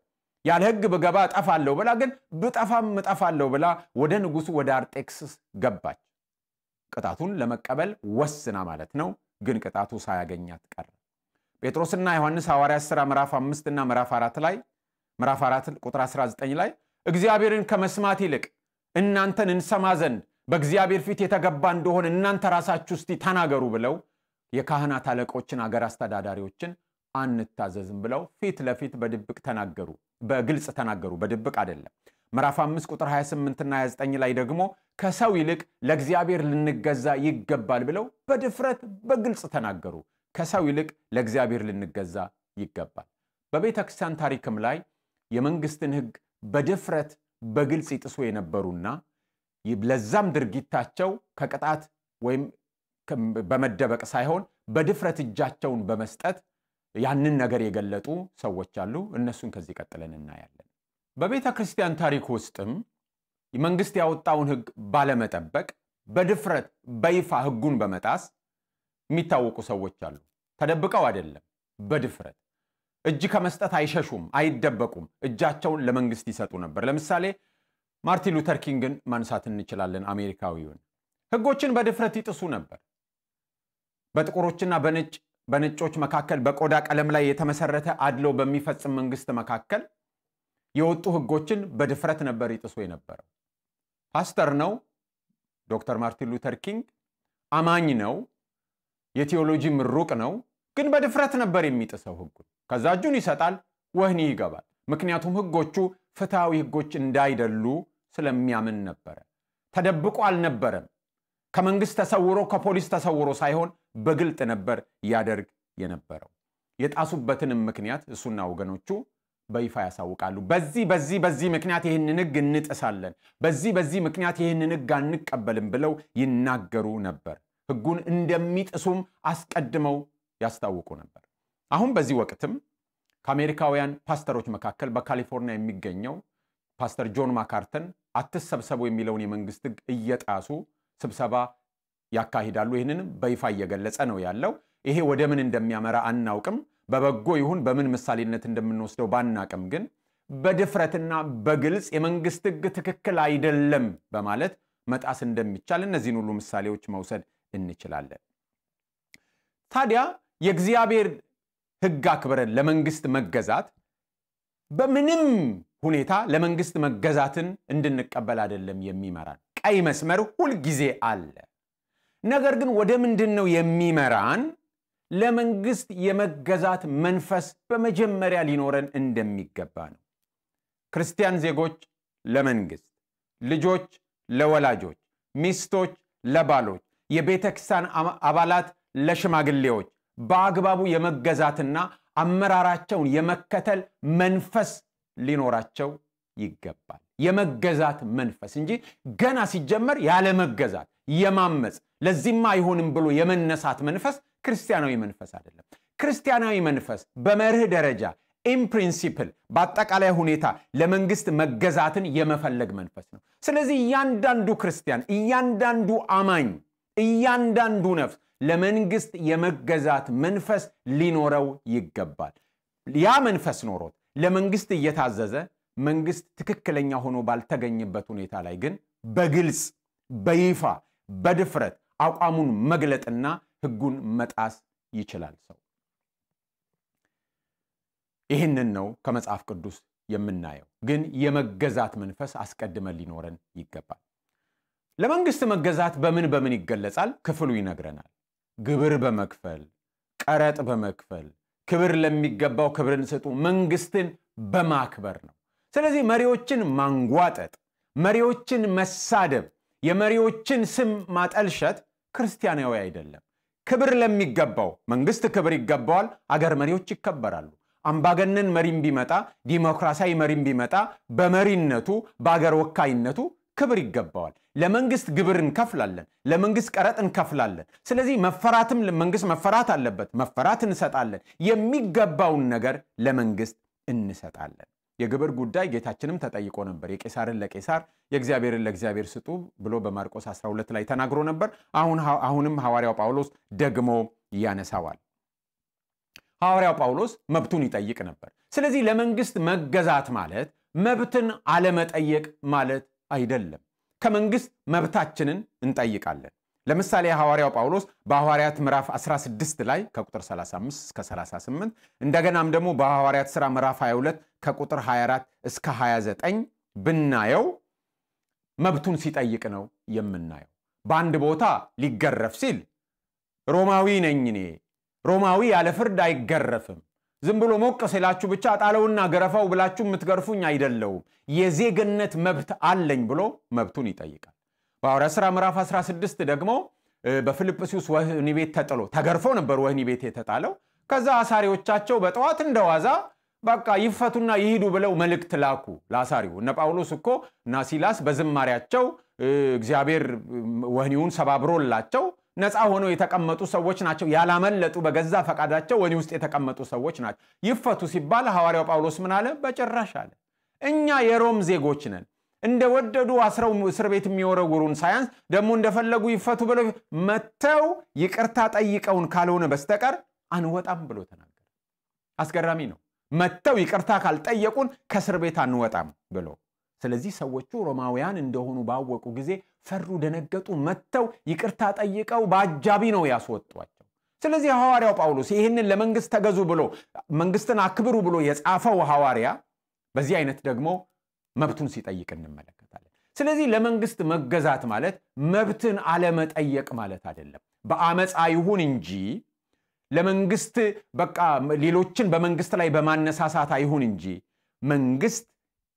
ያለ ሕግ በገባ ጠፋለሁ ብላ ግን በጠፋም ጠፋለሁ ብላ ወደ ንጉሱ ወደ አርጤክስስ ገባች። ቅጣቱን ለመቀበል ወስና ማለት ነው። ግን ቅጣቱ ሳያገኛት ቀረ። ጴጥሮስና ዮሐንስ ሐዋርያት ሥራ ምዕራፍ 5 እና ምዕራፍ 4 ላይ ምዕራፍ 4 ቁጥር 19 ላይ እግዚአብሔርን ከመስማት ይልቅ እናንተን እንሰማ ዘንድ በእግዚአብሔር ፊት የተገባ እንደሆነ እናንተ ራሳችሁ እስቲ ተናገሩ ብለው የካህናት አለቆችን አገር አስተዳዳሪዎችን አንታዘዝም ብለው ፊት ለፊት በድብቅ ተናገሩ። በግልጽ ተናገሩ፣ በድብቅ አይደለም። ምዕራፍ 5 ቁጥር 28 እና 29 ላይ ደግሞ ከሰው ይልቅ ለእግዚአብሔር ልንገዛ ይገባል ብለው በድፍረት በግልጽ ተናገሩ። ከሰው ይልቅ ለእግዚአብሔር ልንገዛ ይገባል። በቤተ ክርስቲያን ታሪክም ላይ የመንግስትን ሕግ በድፍረት በግልጽ ይጥሱ የነበሩና ለዛም ድርጊታቸው ከቅጣት ወይም በመደበቅ ሳይሆን በድፍረት እጃቸውን በመስጠት ያንን ነገር የገለጡ ሰዎች አሉ። እነሱን ከዚህ ቀጥለን እናያለን። በቤተ ክርስቲያን ታሪክ ውስጥም መንግስት ያወጣውን ሕግ ባለመጠበቅ በድፍረት በይፋ ሕጉን በመጣስ የሚታወቁ ሰዎች አሉ። ተደብቀው አይደለም፣ በድፍረት እጅ ከመስጠት አይሸሹም፣ አይደበቁም። እጃቸውን ለመንግስት ይሰጡ ነበር። ለምሳሌ ማርቲን ሉተር ኪንግን ማንሳት እንችላለን። አሜሪካዊውን ሕጎችን በድፍረት ይጥሱ ነበር። በጥቁሮችና በነጮች መካከል በቆዳ ቀለም ላይ የተመሰረተ አድሎ በሚፈጽም መንግስት መካከል የወጡ ሕጎችን በድፍረት ነበር ይጥሱ የነበረው። ፓስተር ነው ዶክተር ማርቲን ሉተር ኪንግ፣ አማኝ ነው። የቴዎሎጂ ምሩቅ ነው ግን በድፍረት ነበር የሚጥሰው ህጉን ከዛ እጁን ይሰጣል ወህኒ ይገባል ምክንያቱም ህጎቹ ፍትሃዊ ህጎች እንዳይደሉ ስለሚያምን ነበር ተደብቆ አልነበረም ከመንግስት ተሰውሮ ከፖሊስ ተሰውሮ ሳይሆን በግልጥ ነበር ያደርግ የነበረው የጣሱበትን ምክንያት እሱና ወገኖቹ በይፋ ያሳውቃሉ በዚህ ምክንያት ይሄንን ህግ እንጥሳለን በዚህ ምክንያት ይሄንን ህግ አንቀበልም ብለው ይናገሩ ነበር ህጉን እንደሚጥሱም አስቀድመው ያስታውቁ ነበር አሁን በዚህ ወቅትም ከአሜሪካውያን ፓስተሮች መካከል በካሊፎርኒያ የሚገኘው ፓስተር ጆን ማካርተን አትሰብሰቡ የሚለውን የመንግስት ህግ እየጣሱ ስብሰባ ያካሂዳሉ ይሄንን በይፋ እየገለጸ ነው ያለው ይሄ ወደ ምን እንደሚያመራ አናውቅም በበጎ ይሁን በምን ምሳሌነት እንደምንወስደው ባናቅም ግን በድፍረትና በግልጽ የመንግስት ህግ ትክክል አይደለም በማለት መጣስ እንደሚቻል እነዚህን ሁሉ ምሳሌዎች መውሰድ እንችላለን ታዲያ የእግዚአብሔር ህግ አክብረን ለመንግስት መገዛት በምንም ሁኔታ ለመንግስት መገዛትን እንድንቀበል አይደለም የሚመራን ቀይ መስመር ሁሉ ጊዜ አለ ነገር ግን ወደ ምንድነው የሚመራን ለመንግስት የመገዛት መንፈስ በመጀመሪያ ሊኖረን እንደሚገባ ነው ክርስቲያን ዜጎች ለመንግስት ልጆች ለወላጆች ሚስቶች ለባሎች የቤተክርስቲያን አባላት ለሽማግሌዎች በአግባቡ የመገዛትና አመራራቸውን የመከተል መንፈስ ሊኖራቸው ይገባል የመገዛት መንፈስ እንጂ ገና ሲጀመር ያለ መገዛት የማመጽ ለዚህማ አይሆንም ብሎ የመነሳት መንፈስ ክርስቲያናዊ መንፈስ አይደለም ክርስቲያናዊ መንፈስ በመርህ ደረጃ in principle በአጠቃላይ ሁኔታ ለመንግስት መገዛትን የመፈለግ መንፈስ ነው ስለዚህ እያንዳንዱ ክርስቲያን እያንዳንዱ አማኝ እያንዳንዱ ነፍስ ለመንግስት የመገዛት መንፈስ ሊኖረው ይገባል ያ መንፈስ ኖሮት ለመንግስት እየታዘዘ መንግስት ትክክለኛ ሆኖ ባልተገኘበት ሁኔታ ላይ ግን በግልጽ በይፋ በድፍረት አቋሙን መግለጥና ህጉን መጣስ ይችላል ሰው ይሄንን ነው ከመጽሐፍ ቅዱስ የምናየው ግን የመገዛት መንፈስ አስቀድመን ሊኖረን ይገባል ለመንግስት መገዛት በምን ይገለጻል ክፍሉ ይነግረናል ግብር በመክፈል ቀረጥ በመክፈል ክብር ለሚገባው ክብርን ሰጡ መንግስትን በማክበር ነው ስለዚህ መሪዎችን ማንጓጠጥ መሪዎችን መሳደብ የመሪዎችን ስም ማጠልሸት ክርስቲያናዊ አይደለም ክብር ለሚገባው መንግስት ክብር ይገባዋል አገር መሪዎች ይከበራሉ አምባገነን መሪም ቢመጣ ዲሞክራሲያዊ መሪም ቢመጣ በመሪነቱ በአገር ወካይነቱ ክብር ይገባዋል ለመንግስት ግብር እንከፍላለን ለመንግስት ቀረጥ እንከፍላለን ስለዚህ መፈራትም ለመንግስት መፈራት አለበት መፈራት እንሰጣለን የሚገባውን ነገር ለመንግስት እንሰጣለን የግብር ጉዳይ ጌታችንም ተጠይቆ ነበር የቄሳርን ለቄሳር የእግዚአብሔርን ለእግዚአብሔር ስጡ ብሎ በማርቆስ 12 ላይ ተናግሮ ነበር አሁንም ሐዋርያው ጳውሎስ ደግሞ ያነሳዋል ሐዋርያው ጳውሎስ መብቱን ይጠይቅ ነበር ስለዚህ ለመንግስት መገዛት ማለት መብትን አለመጠየቅ ማለት አይደለም ከመንግስት መብታችንን እንጠይቃለን ለምሳሌ ሐዋርያው ጳውሎስ በሐዋርያት ምዕራፍ 16 ላይ ከቁጥር 35 እስከ 38 እንደገናም ደግሞ በሐዋርያት ሥራ ምዕራፍ 22 ከቁጥር 24 እስከ 29 ብናየው መብቱን ሲጠይቅ ነው የምናየው በአንድ ቦታ ሊገረፍ ሲል ሮማዊ ነኝ እኔ ሮማዊ ያለ ፍርድ አይገረፍም ዝም ብሎ ሞቅ ሲላችሁ ብቻ ጣለውና ገረፋው ብላችሁ የምትገርፉኝ አይደለም የዜግነት መብት አለኝ ብሎ መብቱን ይጠይቃል በሐዋርያት ሥራ ምዕራፍ 16 ደግሞ በፊልጵስዩስ ወህኒ ቤት ተጥሎ ተገርፎ ነበር ወህኒ ቤት የተጣለው ከዛ አሳሪዎቻቸው በጠዋት እንደዋዛ በቃ ይፈቱና ይሄዱ ብለው መልእክት ላኩ ለአሳሪው እነ ጳውሎስ እኮ እና ሲላስ በዝማሪያቸው እግዚአብሔር ወህኒውን ሰባብሮላቸው ነፃ ሆነው የተቀመጡ ሰዎች ናቸው ያላመለጡ በገዛ ፈቃዳቸው ወህኒ ውስጥ የተቀመጡ ሰዎች ናቸው ይፈቱ ሲባል ሐዋርያው ጳውሎስ ምን አለ በጭራሽ አለ እኛ የሮም ዜጎች ነን እንደወደዱ አስረው እስር ቤት የሚወረውሩን ሳያንስ ደግሞ እንደፈለጉ ይፈቱ ብለው መተው ይቅርታ ጠይቀውን ካልሆነ በስተቀር አንወጣም ብሎ ተናገረ አስገራሚ ነው መተው ይቅርታ ካልጠየቁን ከእስር ቤት አንወጣም ብሎ ስለዚህ ሰዎቹ ሮማውያን እንደሆኑ ባወቁ ጊዜ ፈሩ ደነገጡ መተው ይቅርታ ጠይቀው ባጃቢ ነው ያስወጧቸው ስለዚህ ሐዋርያው ጳውሎስ ይሄንን ለመንግስት ተገዙ ብሎ መንግስትን አክብሩ ብሎ የጻፈው ሐዋርያ በዚህ አይነት ደግሞ መብቱን ሲጠይቅ እንመለከታለን ስለዚህ ለመንግስት መገዛት ማለት መብትን አለመጠየቅ ማለት አይደለም በአመጽ አይሁን እንጂ ለመንግስት በቃ ሌሎችን በመንግስት ላይ በማነሳሳት አይሁን እንጂ መንግስት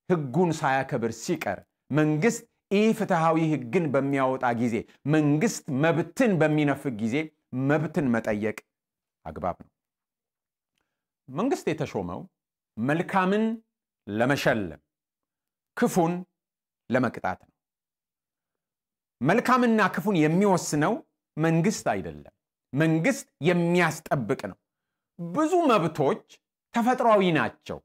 ህጉን ሳያከብር ሲቀር መንግስት ኢፍትሃዊ ህግን በሚያወጣ ጊዜ መንግስት መብትን በሚነፍግ ጊዜ መብትን መጠየቅ አግባብ ነው። መንግስት የተሾመው መልካምን ለመሸለም ክፉን ለመቅጣት ነው። መልካምና ክፉን የሚወስነው መንግስት አይደለም፣ መንግስት የሚያስጠብቅ ነው። ብዙ መብቶች ተፈጥሯዊ ናቸው።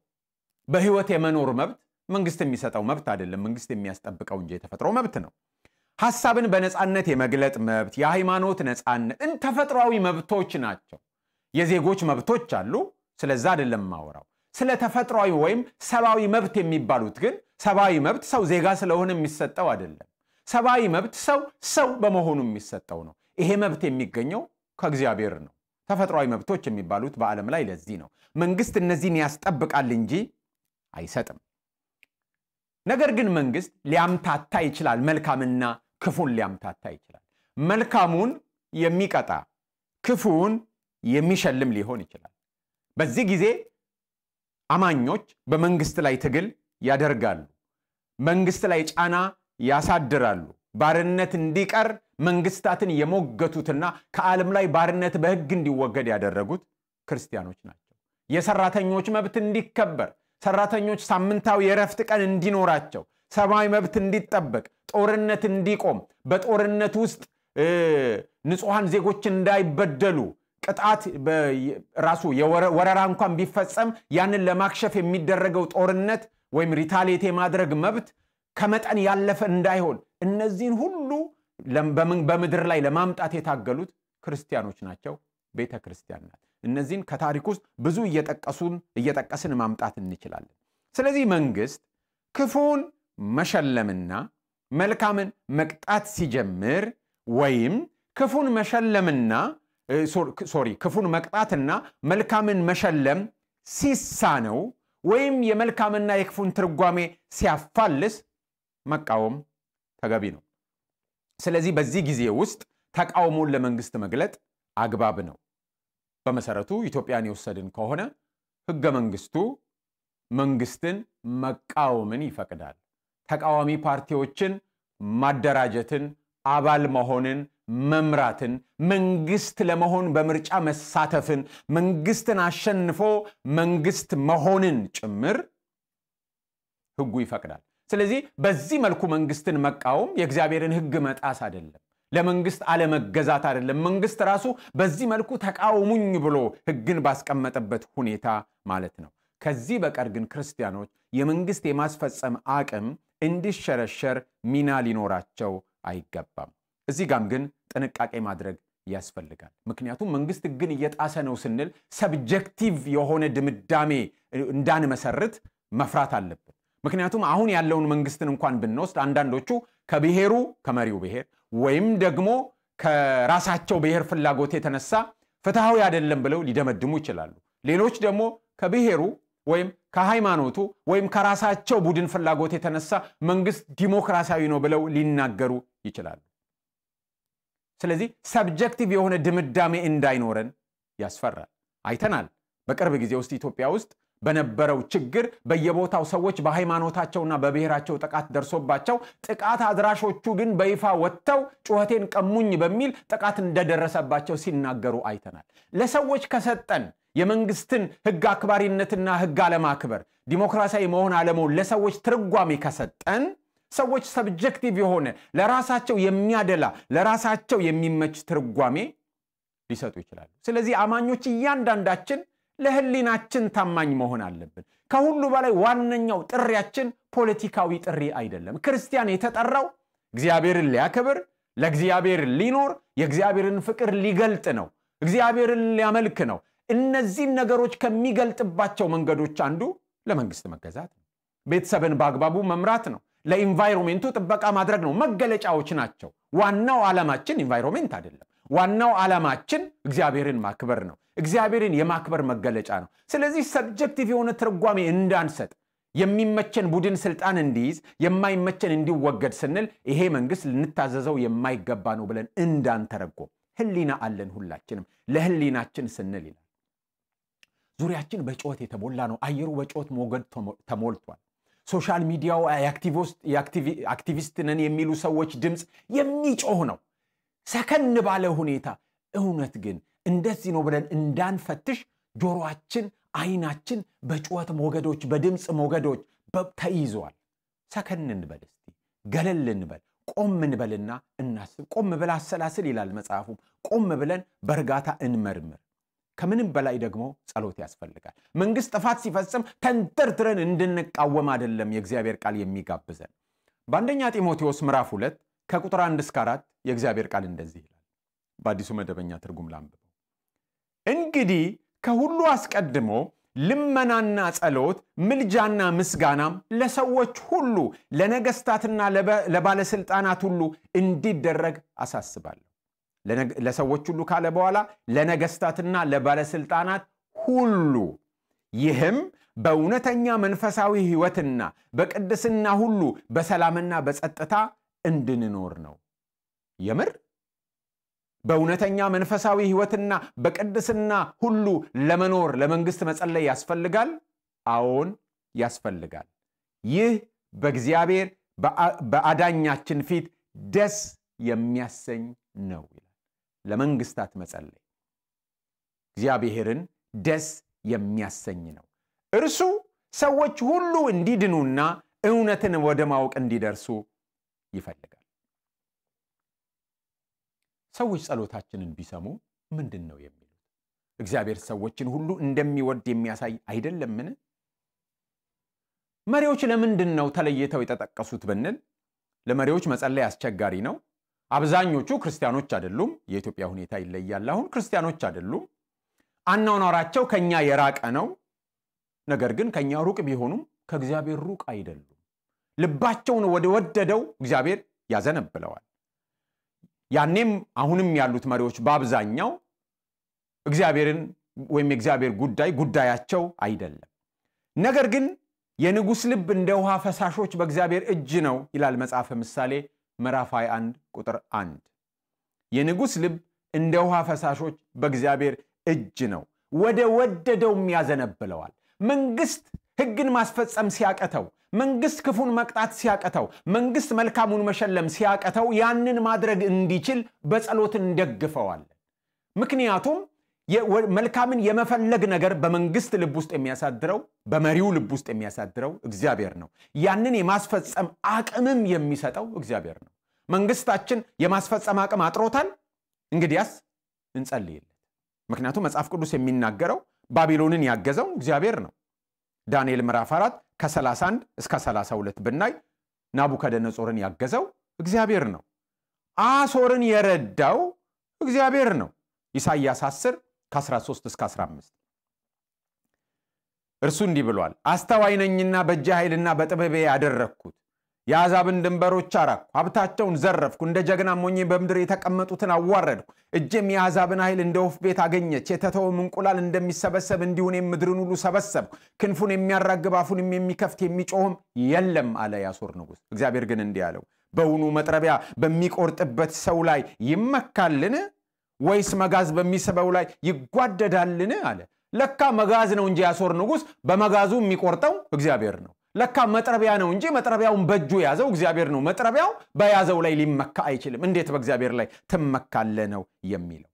በህይወት የመኖር መብት መንግስት የሚሰጠው መብት አይደለም፣ መንግስት የሚያስጠብቀው እንጂ የተፈጥሮ መብት ነው። ሐሳብን በነጻነት የመግለጥ መብት፣ የሃይማኖት ነጻነት ተፈጥሯዊ መብቶች ናቸው። የዜጎች መብቶች አሉ፣ ስለዛ አይደለም ማወራው። ስለ ተፈጥሯዊ ወይም ሰብአዊ መብት የሚባሉት ግን ሰብአዊ መብት ሰው ዜጋ ስለሆነ የሚሰጠው አይደለም። ሰብአዊ መብት ሰው በመሆኑ የሚሰጠው ነው። ይሄ መብት የሚገኘው ከእግዚአብሔር ነው። ተፈጥሯዊ መብቶች የሚባሉት በዓለም ላይ ለዚህ ነው። መንግስት እነዚህን ያስጠብቃል እንጂ አይሰጥም። ነገር ግን መንግስት ሊያምታታ ይችላል፣ መልካምና ክፉን ሊያምታታ ይችላል። መልካሙን የሚቀጣ ክፉን የሚሸልም ሊሆን ይችላል። በዚህ ጊዜ አማኞች በመንግስት ላይ ትግል ያደርጋሉ፣ መንግስት ላይ ጫና ያሳድራሉ። ባርነት እንዲቀር መንግስታትን የሞገቱትና ከዓለም ላይ ባርነት በህግ እንዲወገድ ያደረጉት ክርስቲያኖች ናቸው። የሰራተኞች መብት እንዲከበር፣ ሰራተኞች ሳምንታዊ የረፍት ቀን እንዲኖራቸው፣ ሰብአዊ መብት እንዲጠበቅ፣ ጦርነት እንዲቆም፣ በጦርነት ውስጥ ንጹሃን ዜጎች እንዳይበደሉ፣ ቅጣት ራሱ የወረራ እንኳን ቢፈጸም ያንን ለማክሸፍ የሚደረገው ጦርነት ወይም ሪታሊየት የማድረግ መብት ከመጠን ያለፈ እንዳይሆን እነዚህን ሁሉ በምድር ላይ ለማምጣት የታገሉት ክርስቲያኖች ናቸው፣ ቤተክርስቲያን ናት። እነዚህን ከታሪክ ውስጥ ብዙ እየጠቀስን ማምጣት እንችላለን። ስለዚህ መንግስት ክፉን መሸለምና መልካምን መቅጣት ሲጀምር ወይም ክፉን መቅጣትና መልካምን መሸለም ሲሳነው ወይም የመልካምና የክፉን ትርጓሜ ሲያፋልስ መቃወም ተገቢ ነው። ስለዚህ በዚህ ጊዜ ውስጥ ተቃውሞን ለመንግስት መግለጥ አግባብ ነው። በመሰረቱ ኢትዮጵያን የወሰድን ከሆነ ህገ መንግስቱ መንግስትን መቃወምን ይፈቅዳል። ተቃዋሚ ፓርቲዎችን ማደራጀትን፣ አባል መሆንን፣ መምራትን፣ መንግስት ለመሆን በምርጫ መሳተፍን፣ መንግስትን አሸንፎ መንግስት መሆንን ጭምር ህጉ ይፈቅዳል። ስለዚህ በዚህ መልኩ መንግስትን መቃወም የእግዚአብሔርን ህግ መጣስ አይደለም፣ ለመንግስት አለመገዛት አይደለም። መንግስት ራሱ በዚህ መልኩ ተቃውሙኝ ብሎ ህግን ባስቀመጠበት ሁኔታ ማለት ነው። ከዚህ በቀር ግን ክርስቲያኖች የመንግስት የማስፈጸም አቅም እንዲሸረሸር ሚና ሊኖራቸው አይገባም። እዚህ ጋም ግን ጥንቃቄ ማድረግ ያስፈልጋል። ምክንያቱም መንግስት ግን እየጣሰ ነው ስንል ሰብጀክቲቭ የሆነ ድምዳሜ እንዳንመሰርት መፍራት አለብን። ምክንያቱም አሁን ያለውን መንግስትን እንኳን ብንወስድ አንዳንዶቹ ከብሔሩ ከመሪው ብሔር ወይም ደግሞ ከራሳቸው ብሔር ፍላጎት የተነሳ ፍትሃዊ አይደለም ብለው ሊደመድሙ ይችላሉ። ሌሎች ደግሞ ከብሔሩ ወይም ከሃይማኖቱ ወይም ከራሳቸው ቡድን ፍላጎት የተነሳ መንግስት ዲሞክራሲያዊ ነው ብለው ሊናገሩ ይችላሉ። ስለዚህ ሰብጀክቲቭ የሆነ ድምዳሜ እንዳይኖረን ያስፈራል። አይተናል በቅርብ ጊዜ ውስጥ ኢትዮጵያ ውስጥ በነበረው ችግር በየቦታው ሰዎች በሃይማኖታቸውና በብሔራቸው ጥቃት ደርሶባቸው ጥቃት አድራሾቹ ግን በይፋ ወጥተው ጩኸቴን ቀሙኝ በሚል ጥቃት እንደደረሰባቸው ሲናገሩ አይተናል። ለሰዎች ከሰጠን የመንግስትን ህግ አክባሪነትና ህግ አለማክበር ዲሞክራሲያዊ መሆን አለመሆን ለሰዎች ትርጓሜ ከሰጠን ሰዎች ሰብጀክቲቭ የሆነ ለራሳቸው የሚያደላ ለራሳቸው የሚመች ትርጓሜ ሊሰጡ ይችላሉ። ስለዚህ አማኞች እያንዳንዳችን ለህሊናችን ታማኝ መሆን አለብን። ከሁሉ በላይ ዋነኛው ጥሪያችን ፖለቲካዊ ጥሪ አይደለም። ክርስቲያን የተጠራው እግዚአብሔርን ሊያከብር፣ ለእግዚአብሔር ሊኖር፣ የእግዚአብሔርን ፍቅር ሊገልጥ ነው፣ እግዚአብሔርን ሊያመልክ ነው። እነዚህን ነገሮች ከሚገልጥባቸው መንገዶች አንዱ ለመንግስት መገዛት ነው። ቤተሰብን በአግባቡ መምራት ነው። ለኢንቫይሮንመንቱ ጥበቃ ማድረግ ነው። መገለጫዎች ናቸው። ዋናው ዓላማችን ኢንቫይሮንመንት አይደለም። ዋናው ዓላማችን እግዚአብሔርን ማክበር ነው። እግዚአብሔርን የማክበር መገለጫ ነው። ስለዚህ ሰብጀክቲቭ የሆነ ትርጓሜ እንዳንሰጥ፣ የሚመቸን ቡድን ስልጣን እንዲይዝ፣ የማይመቸን እንዲወገድ ስንል ይሄ መንግስት ልንታዘዘው የማይገባ ነው ብለን እንዳንተረጎም ህሊና አለን ሁላችንም ለህሊናችን ስንል ይላል ዙሪያችን በጩኸት የተሞላ ነው አየሩ በጩኸት ሞገድ ተሞልቷል ሶሻል ሚዲያው አክቲቪስት ነን የሚሉ ሰዎች ድምጽ የሚጮህ ነው ሰከን ባለ ሁኔታ እውነት ግን እንደዚህ ነው ብለን እንዳንፈትሽ ጆሮአችን አይናችን በጩኸት ሞገዶች በድምጽ ሞገዶች ተይዟል ሰከን እንበል እስቲ ገለል እንበል ቆም እንበልና እናስብ ቆም ብላ አሰላስል ይላል መጽሐፉ ቆም ብለን በርጋታ እንመርምር ከምንም በላይ ደግሞ ጸሎት ያስፈልጋል መንግስት ጥፋት ሲፈጽም ተንተርትረን እንድንቃወም አይደለም የእግዚአብሔር ቃል የሚጋብዘን በአንደኛ ጢሞቴዎስ ምዕራፍ 2 ከቁጥር 1 እስከ 4 የእግዚአብሔር ቃል እንደዚህ ይላል በአዲሱ መደበኛ ትርጉም ላንብበው እንግዲህ ከሁሉ አስቀድሞ ልመናና ጸሎት ምልጃና ምስጋናም ለሰዎች ሁሉ ለነገስታትና ለባለስልጣናት ሁሉ እንዲደረግ አሳስባለሁ ለሰዎች ሁሉ ካለ በኋላ ለነገስታትና ለባለስልጣናት ሁሉ ይህም በእውነተኛ መንፈሳዊ ህይወትና በቅድስና ሁሉ በሰላምና በጸጥታ እንድንኖር ነው የምር በእውነተኛ መንፈሳዊ ህይወትና በቅድስና ሁሉ ለመኖር ለመንግስት መጸለይ ያስፈልጋል አዎን ያስፈልጋል ይህ በእግዚአብሔር በአዳኛችን ፊት ደስ የሚያሰኝ ነው ለመንግስታት መጸለይ እግዚአብሔርን ደስ የሚያሰኝ ነው እርሱ ሰዎች ሁሉ እንዲድኑና እውነትን ወደ ማወቅ እንዲደርሱ ይፈልጋል ሰዎች ጸሎታችንን ቢሰሙ ምንድነው የሚሉት እግዚአብሔር ሰዎችን ሁሉ እንደሚወድ የሚያሳይ አይደለምን መሪዎች ለምንድነው ተለይተው የተጠቀሱት ብንል ለመሪዎች መጸለይ አስቸጋሪ ነው አብዛኞቹ ክርስቲያኖች አይደሉም የኢትዮጵያ ሁኔታ ይለያል አሁን ክርስቲያኖች አይደሉም አናውናራቸው ከኛ የራቀ ነው ነገር ግን ከኛ ሩቅ ቢሆኑም ከእግዚአብሔር ሩቅ አይደሉም ልባቸውን ወደ ወደደው እግዚአብሔር ያዘነብለዋል ያኔም አሁንም ያሉት መሪዎች በአብዛኛው እግዚአብሔርን ወይም የእግዚአብሔር ጉዳያቸው አይደለም ነገር ግን የንጉስ ልብ እንደ ውሃ ፈሳሾች በእግዚአብሔር እጅ ነው ይላል መጽሐፈ ምሳሌ ምዕራፍ 21 ቁጥር 1 የንጉስ ልብ እንደ ውሃ ፈሳሾች በእግዚአብሔር እጅ ነው ወደ ወደደው ያዘነብለዋል መንግስት ህግን ማስፈጸም ሲያቀተው መንግስት ክፉን መቅጣት ሲያቀተው መንግስት መልካሙን መሸለም ሲያቀተው ያንን ማድረግ እንዲችል በጸሎት እንደግፈዋለን ምክንያቱም መልካምን የመፈለግ ነገር በመንግስት ልብ ውስጥ የሚያሳድረው በመሪው ልብ ውስጥ የሚያሳድረው እግዚአብሔር ነው ያንን የማስፈጸም አቅምም የሚሰጠው እግዚአብሔር ነው መንግስታችን የማስፈጸም አቅም አጥሮታል እንግዲያስ እንጸልይለት ምክንያቱም መጽሐፍ ቅዱስ የሚናገረው ባቢሎንን ያገዘው እግዚአብሔር ነው ዳንኤል ምዕራፍ 4 ከ31 እስከ 32 ብናይ ናቡከደነጾርን ያገዘው እግዚአብሔር ነው አሶርን የረዳው እግዚአብሔር ነው ኢሳይያስ 10 ከ13 እስከ 15 እርሱ እንዲህ ብሏል አስተዋይ ነኝና በእጄ ኃይልና በጥበቤ ያደረኩት የአሕዛብን ድንበሮች አራኩ ሀብታቸውን ዘረፍኩ እንደ ጀግና ሞኜ በምድር የተቀመጡትን አዋረድኩ እጄም የአሕዛብን ኃይል እንደ ወፍ ቤት አገኘች የተተወም እንቁላል እንደሚሰበሰብ እንዲሁን ምድርን ሁሉ ሰበሰብኩ ክንፉን የሚያራግብ አፉንም የሚከፍት የሚጮህም የለም አለ ያሶር ንጉስ እግዚአብሔር ግን እንዲህ አለው በውኑ መጥረቢያ በሚቆርጥበት ሰው ላይ ይመካልን ወይስ መጋዝ በሚስበው ላይ ይጓደዳልን አለ ለካ መጋዝ ነው እንጂ ያሶር ንጉስ በመጋዙ የሚቆርጠው እግዚአብሔር ነው ለካ መጥረቢያ ነው እንጂ መጥረቢያውን በእጁ ያዘው እግዚአብሔር ነው መጥረቢያው በያዘው ላይ ሊመካ አይችልም እንዴት በእግዚአብሔር ላይ ትመካለ ነው የሚለው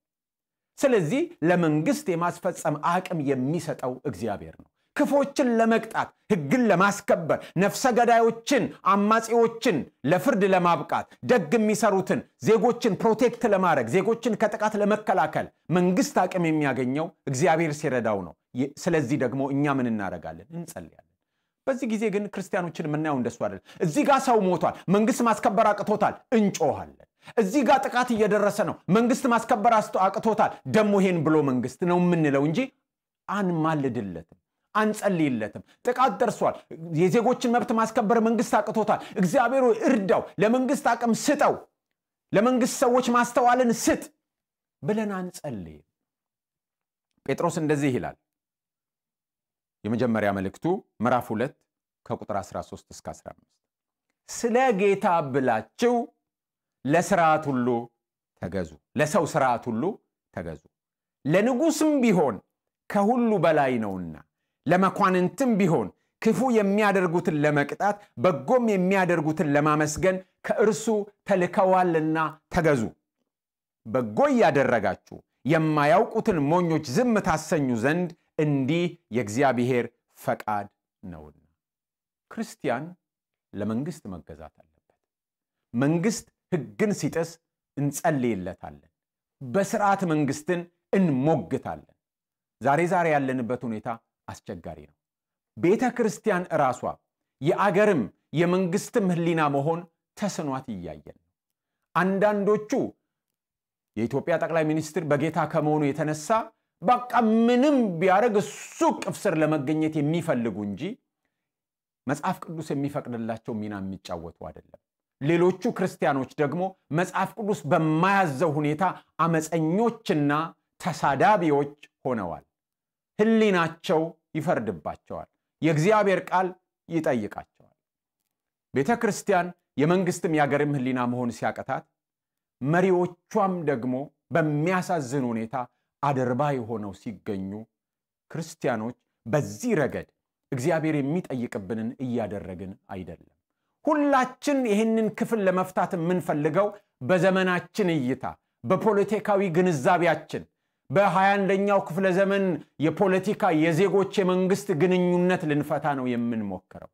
ስለዚህ ለመንግስት የማስፈጸም አቅም የሚሰጠው እግዚአብሔር ነው ክፎችን ለመቅጣት ህግን ለማስከበር ነፍሰ ገዳዮችን አማጺዎችን ለፍርድ ለማብቃት ደግ የሚሰሩትን ዜጎችን ፕሮቴክት ለማድረግ ዜጎችን ከጥቃት ለመከላከል መንግስት አቅም የሚያገኘው እግዚአብሔር ሲረዳው ነው ስለዚህ ደግሞ እኛ ምን እናረጋለን እንጸልያለን በዚህ ጊዜ ግን ክርስቲያኖችን ምናየው እንደሱ አይደል እዚህ ጋር ሰው ሞቷል መንግስት ማስከበር አቅቶታል እንጮሃለን እዚህ ጋር ጥቃት እየደረሰ ነው መንግስት ማስከበር አቅቶታል ደሞ ይሄን ብሎ መንግስት ነው ምንለው እንጂ አንማልድለትም አንጸልይለትም ጥቃት ደርሷል የዜጎችን መብት ማስከበር መንግስት አቅቶታል እግዚአብሔር እርዳው ለመንግስት አቅም ስጠው ለመንግስት ሰዎች ማስተዋልን ስጥ ብለን አንጸልይ ጴጥሮስ እንደዚህ ይላል የመጀመሪያ መልእክቱ ምዕራፍ 2 ከቁጥር 13 እስከ 15 ስለ ጌታ ብላችሁ ለሥርዓት ሁሉ ተገዙ ለሰው ሥርዓት ሁሉ ተገዙ ለንጉስም ቢሆን ከሁሉ በላይ ነውና ለመኳንንትም ቢሆን ክፉ የሚያደርጉትን ለመቅጣት በጎም የሚያደርጉትን ለማመስገን ከእርሱ ተልከዋልና ተገዙ በጎ ያደረጋችሁ የማያውቁትን ሞኞች ዝም ታሰኙ ዘንድ እንዲህ የእግዚአብሔር ፈቃድ ነውና ክርስቲያን ለመንግስት መገዛት አለበት መንግስት ሕግን ሲጥስ እንጸልይለታለን በሥርዓት መንግስትን እንሞግታለን ዛሬ ያለንበት ሁኔታ አስቸጋሪ ነው ቤተ ክርስቲያን ራሷ የአገርም የመንግስትም ህሊና መሆን ተስኗት ይያየን አንዳንዶቹ የኢትዮጵያ ጠቅላይ ሚኒስትር በጌታ ከመሆኑ የተነሳ በቃ ምንም ቢያረግ ሱቅ ፍስር ለመገኘት የሚፈልጉ እንጂ መጽሐፍ ቅዱስ የሚፈቅድላቸው ሚና የሚጫወቱ አይደለም ሌሎቹ ክርስቲያኖች ደግሞ መጽሐፍ ቅዱስ በማያዘው ሁኔታ አመፀኞችና ተሳዳቢዎች ሆነዋል ህሊናቸው ይፈርድባቸዋል የእግዚአብሔር ቃል ይጠይቃቸዋል ቤተ ክርስቲያን የመንግስትም ያገርም ህሊና መሆን ሲያቀታት መሪዎቿም ደግሞ በሚያሳዝን ሁኔታ አድርባይ ሆነው ሲገኙ ክርስቲያኖች በዚህ ረገድ እግዚአብሔር የሚጠይቅብንን እያደረግን አይደለም ሁላችን ይህንን ክፍል ለመፍታት የምንፈልገው በዘመናችን እይታ በፖለቲካዊ ግንዛቤያችን በ21ኛው ክፍለ ዘመን የፖለቲካ የዜጎች የመንግስት ግንኙነት ልንፈታ ነው የምንሞክረው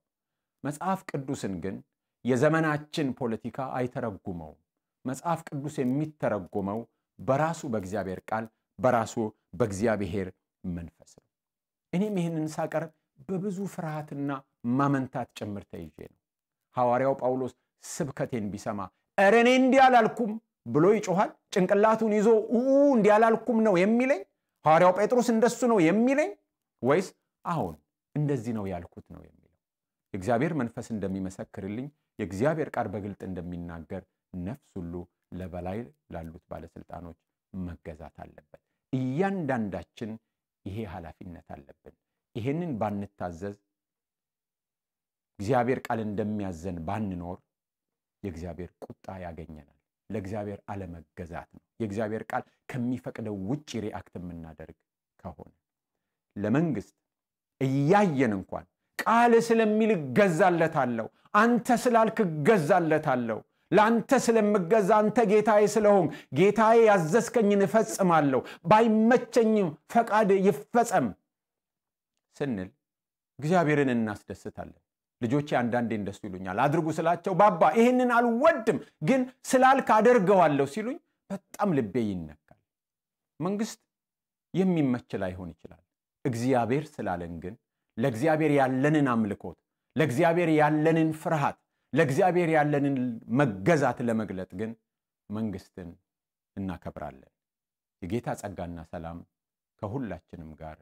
መጽሐፍ ቅዱስን ግን የዘመናችን ፖለቲካ አይተረጉመው መጽሐፍ ቅዱስ የሚተረጎመው በራሱ በእግዚአብሔር ቃል በራሱ በእግዚአብሔር መንፈስ ነው እኔም ይሄንን ሳቀርብ በብዙ ፍርሃትና ማመንታት ጭምር ተይዤ ነው ሐዋርያው ጳውሎስ ስብከቴን ቢሰማ እረኔ እንዲያላልኩም ብሎ ይጮሃል ጭንቅላቱን ይዞ እንዲያላልኩም ነው የሚለኝ ሐዋርያው ጴጥሮስ እንደሱ ነው የሚለኝ ወይስ አሁን እንደዚህ ነው ያልኩት ነው የሚለው እግዚአብሔር መንፈስ እንደሚመሰክርልኝ የእግዚአብሔር ቃል በግልጥ እንደሚናገር ነፍስ ሁሉ ለበላይ ላሉት ባለስልጣኖች መገዛት አለበት እያንዳንዳችን ይሄ ኃላፊነት አለብን ይሄንን ባንታዘዝ እግዚአብሔር ቃል እንደሚያዘን ባንኖር የእግዚአብሔር ቁጣ ያገኘናል ለእግዚአብሔር አለመገዛት ነው የእግዚአብሔር ቃል ከሚፈቅደው ውጪ ሪአክት የምናደርግ ከሆነ ለመንግስት እያየን እንኳን ቃል ስለሚል ገዛለታለሁ አንተ ስላልክ ገዛለታለሁ ላንተ ስለምገዛ አንተ ጌታዬ ስለሆን ጌታዬ ያዘዝከኝን እፈጽማለሁ ባይመቸኝም ፈቃድ ይፈጸም ስንል እግዚአብሔርን እናስደስታለን ልጆቼ አንዳንዴ እንደሱ ይሉኛል አድርጉ ስላቸው ባባ ይሄንን አልወድም ግን ስላልክ አደርገዋለሁ ሲሉኝ በጣም ልቤ ይነካል መንግስት የሚመች ላይሆን ይችላል እግዚአብሔር ስላለን ግን ለእግዚአብሔር ያለንን አምልኮት ለእግዚአብሔር ያለንን ፍርሃት ለእግዚአብሔር ያለንን መገዛት ለመግለጥ ግን መንግስትን እናከብራለን የጌታ ጸጋና ሰላም ከሁላችንም ጋር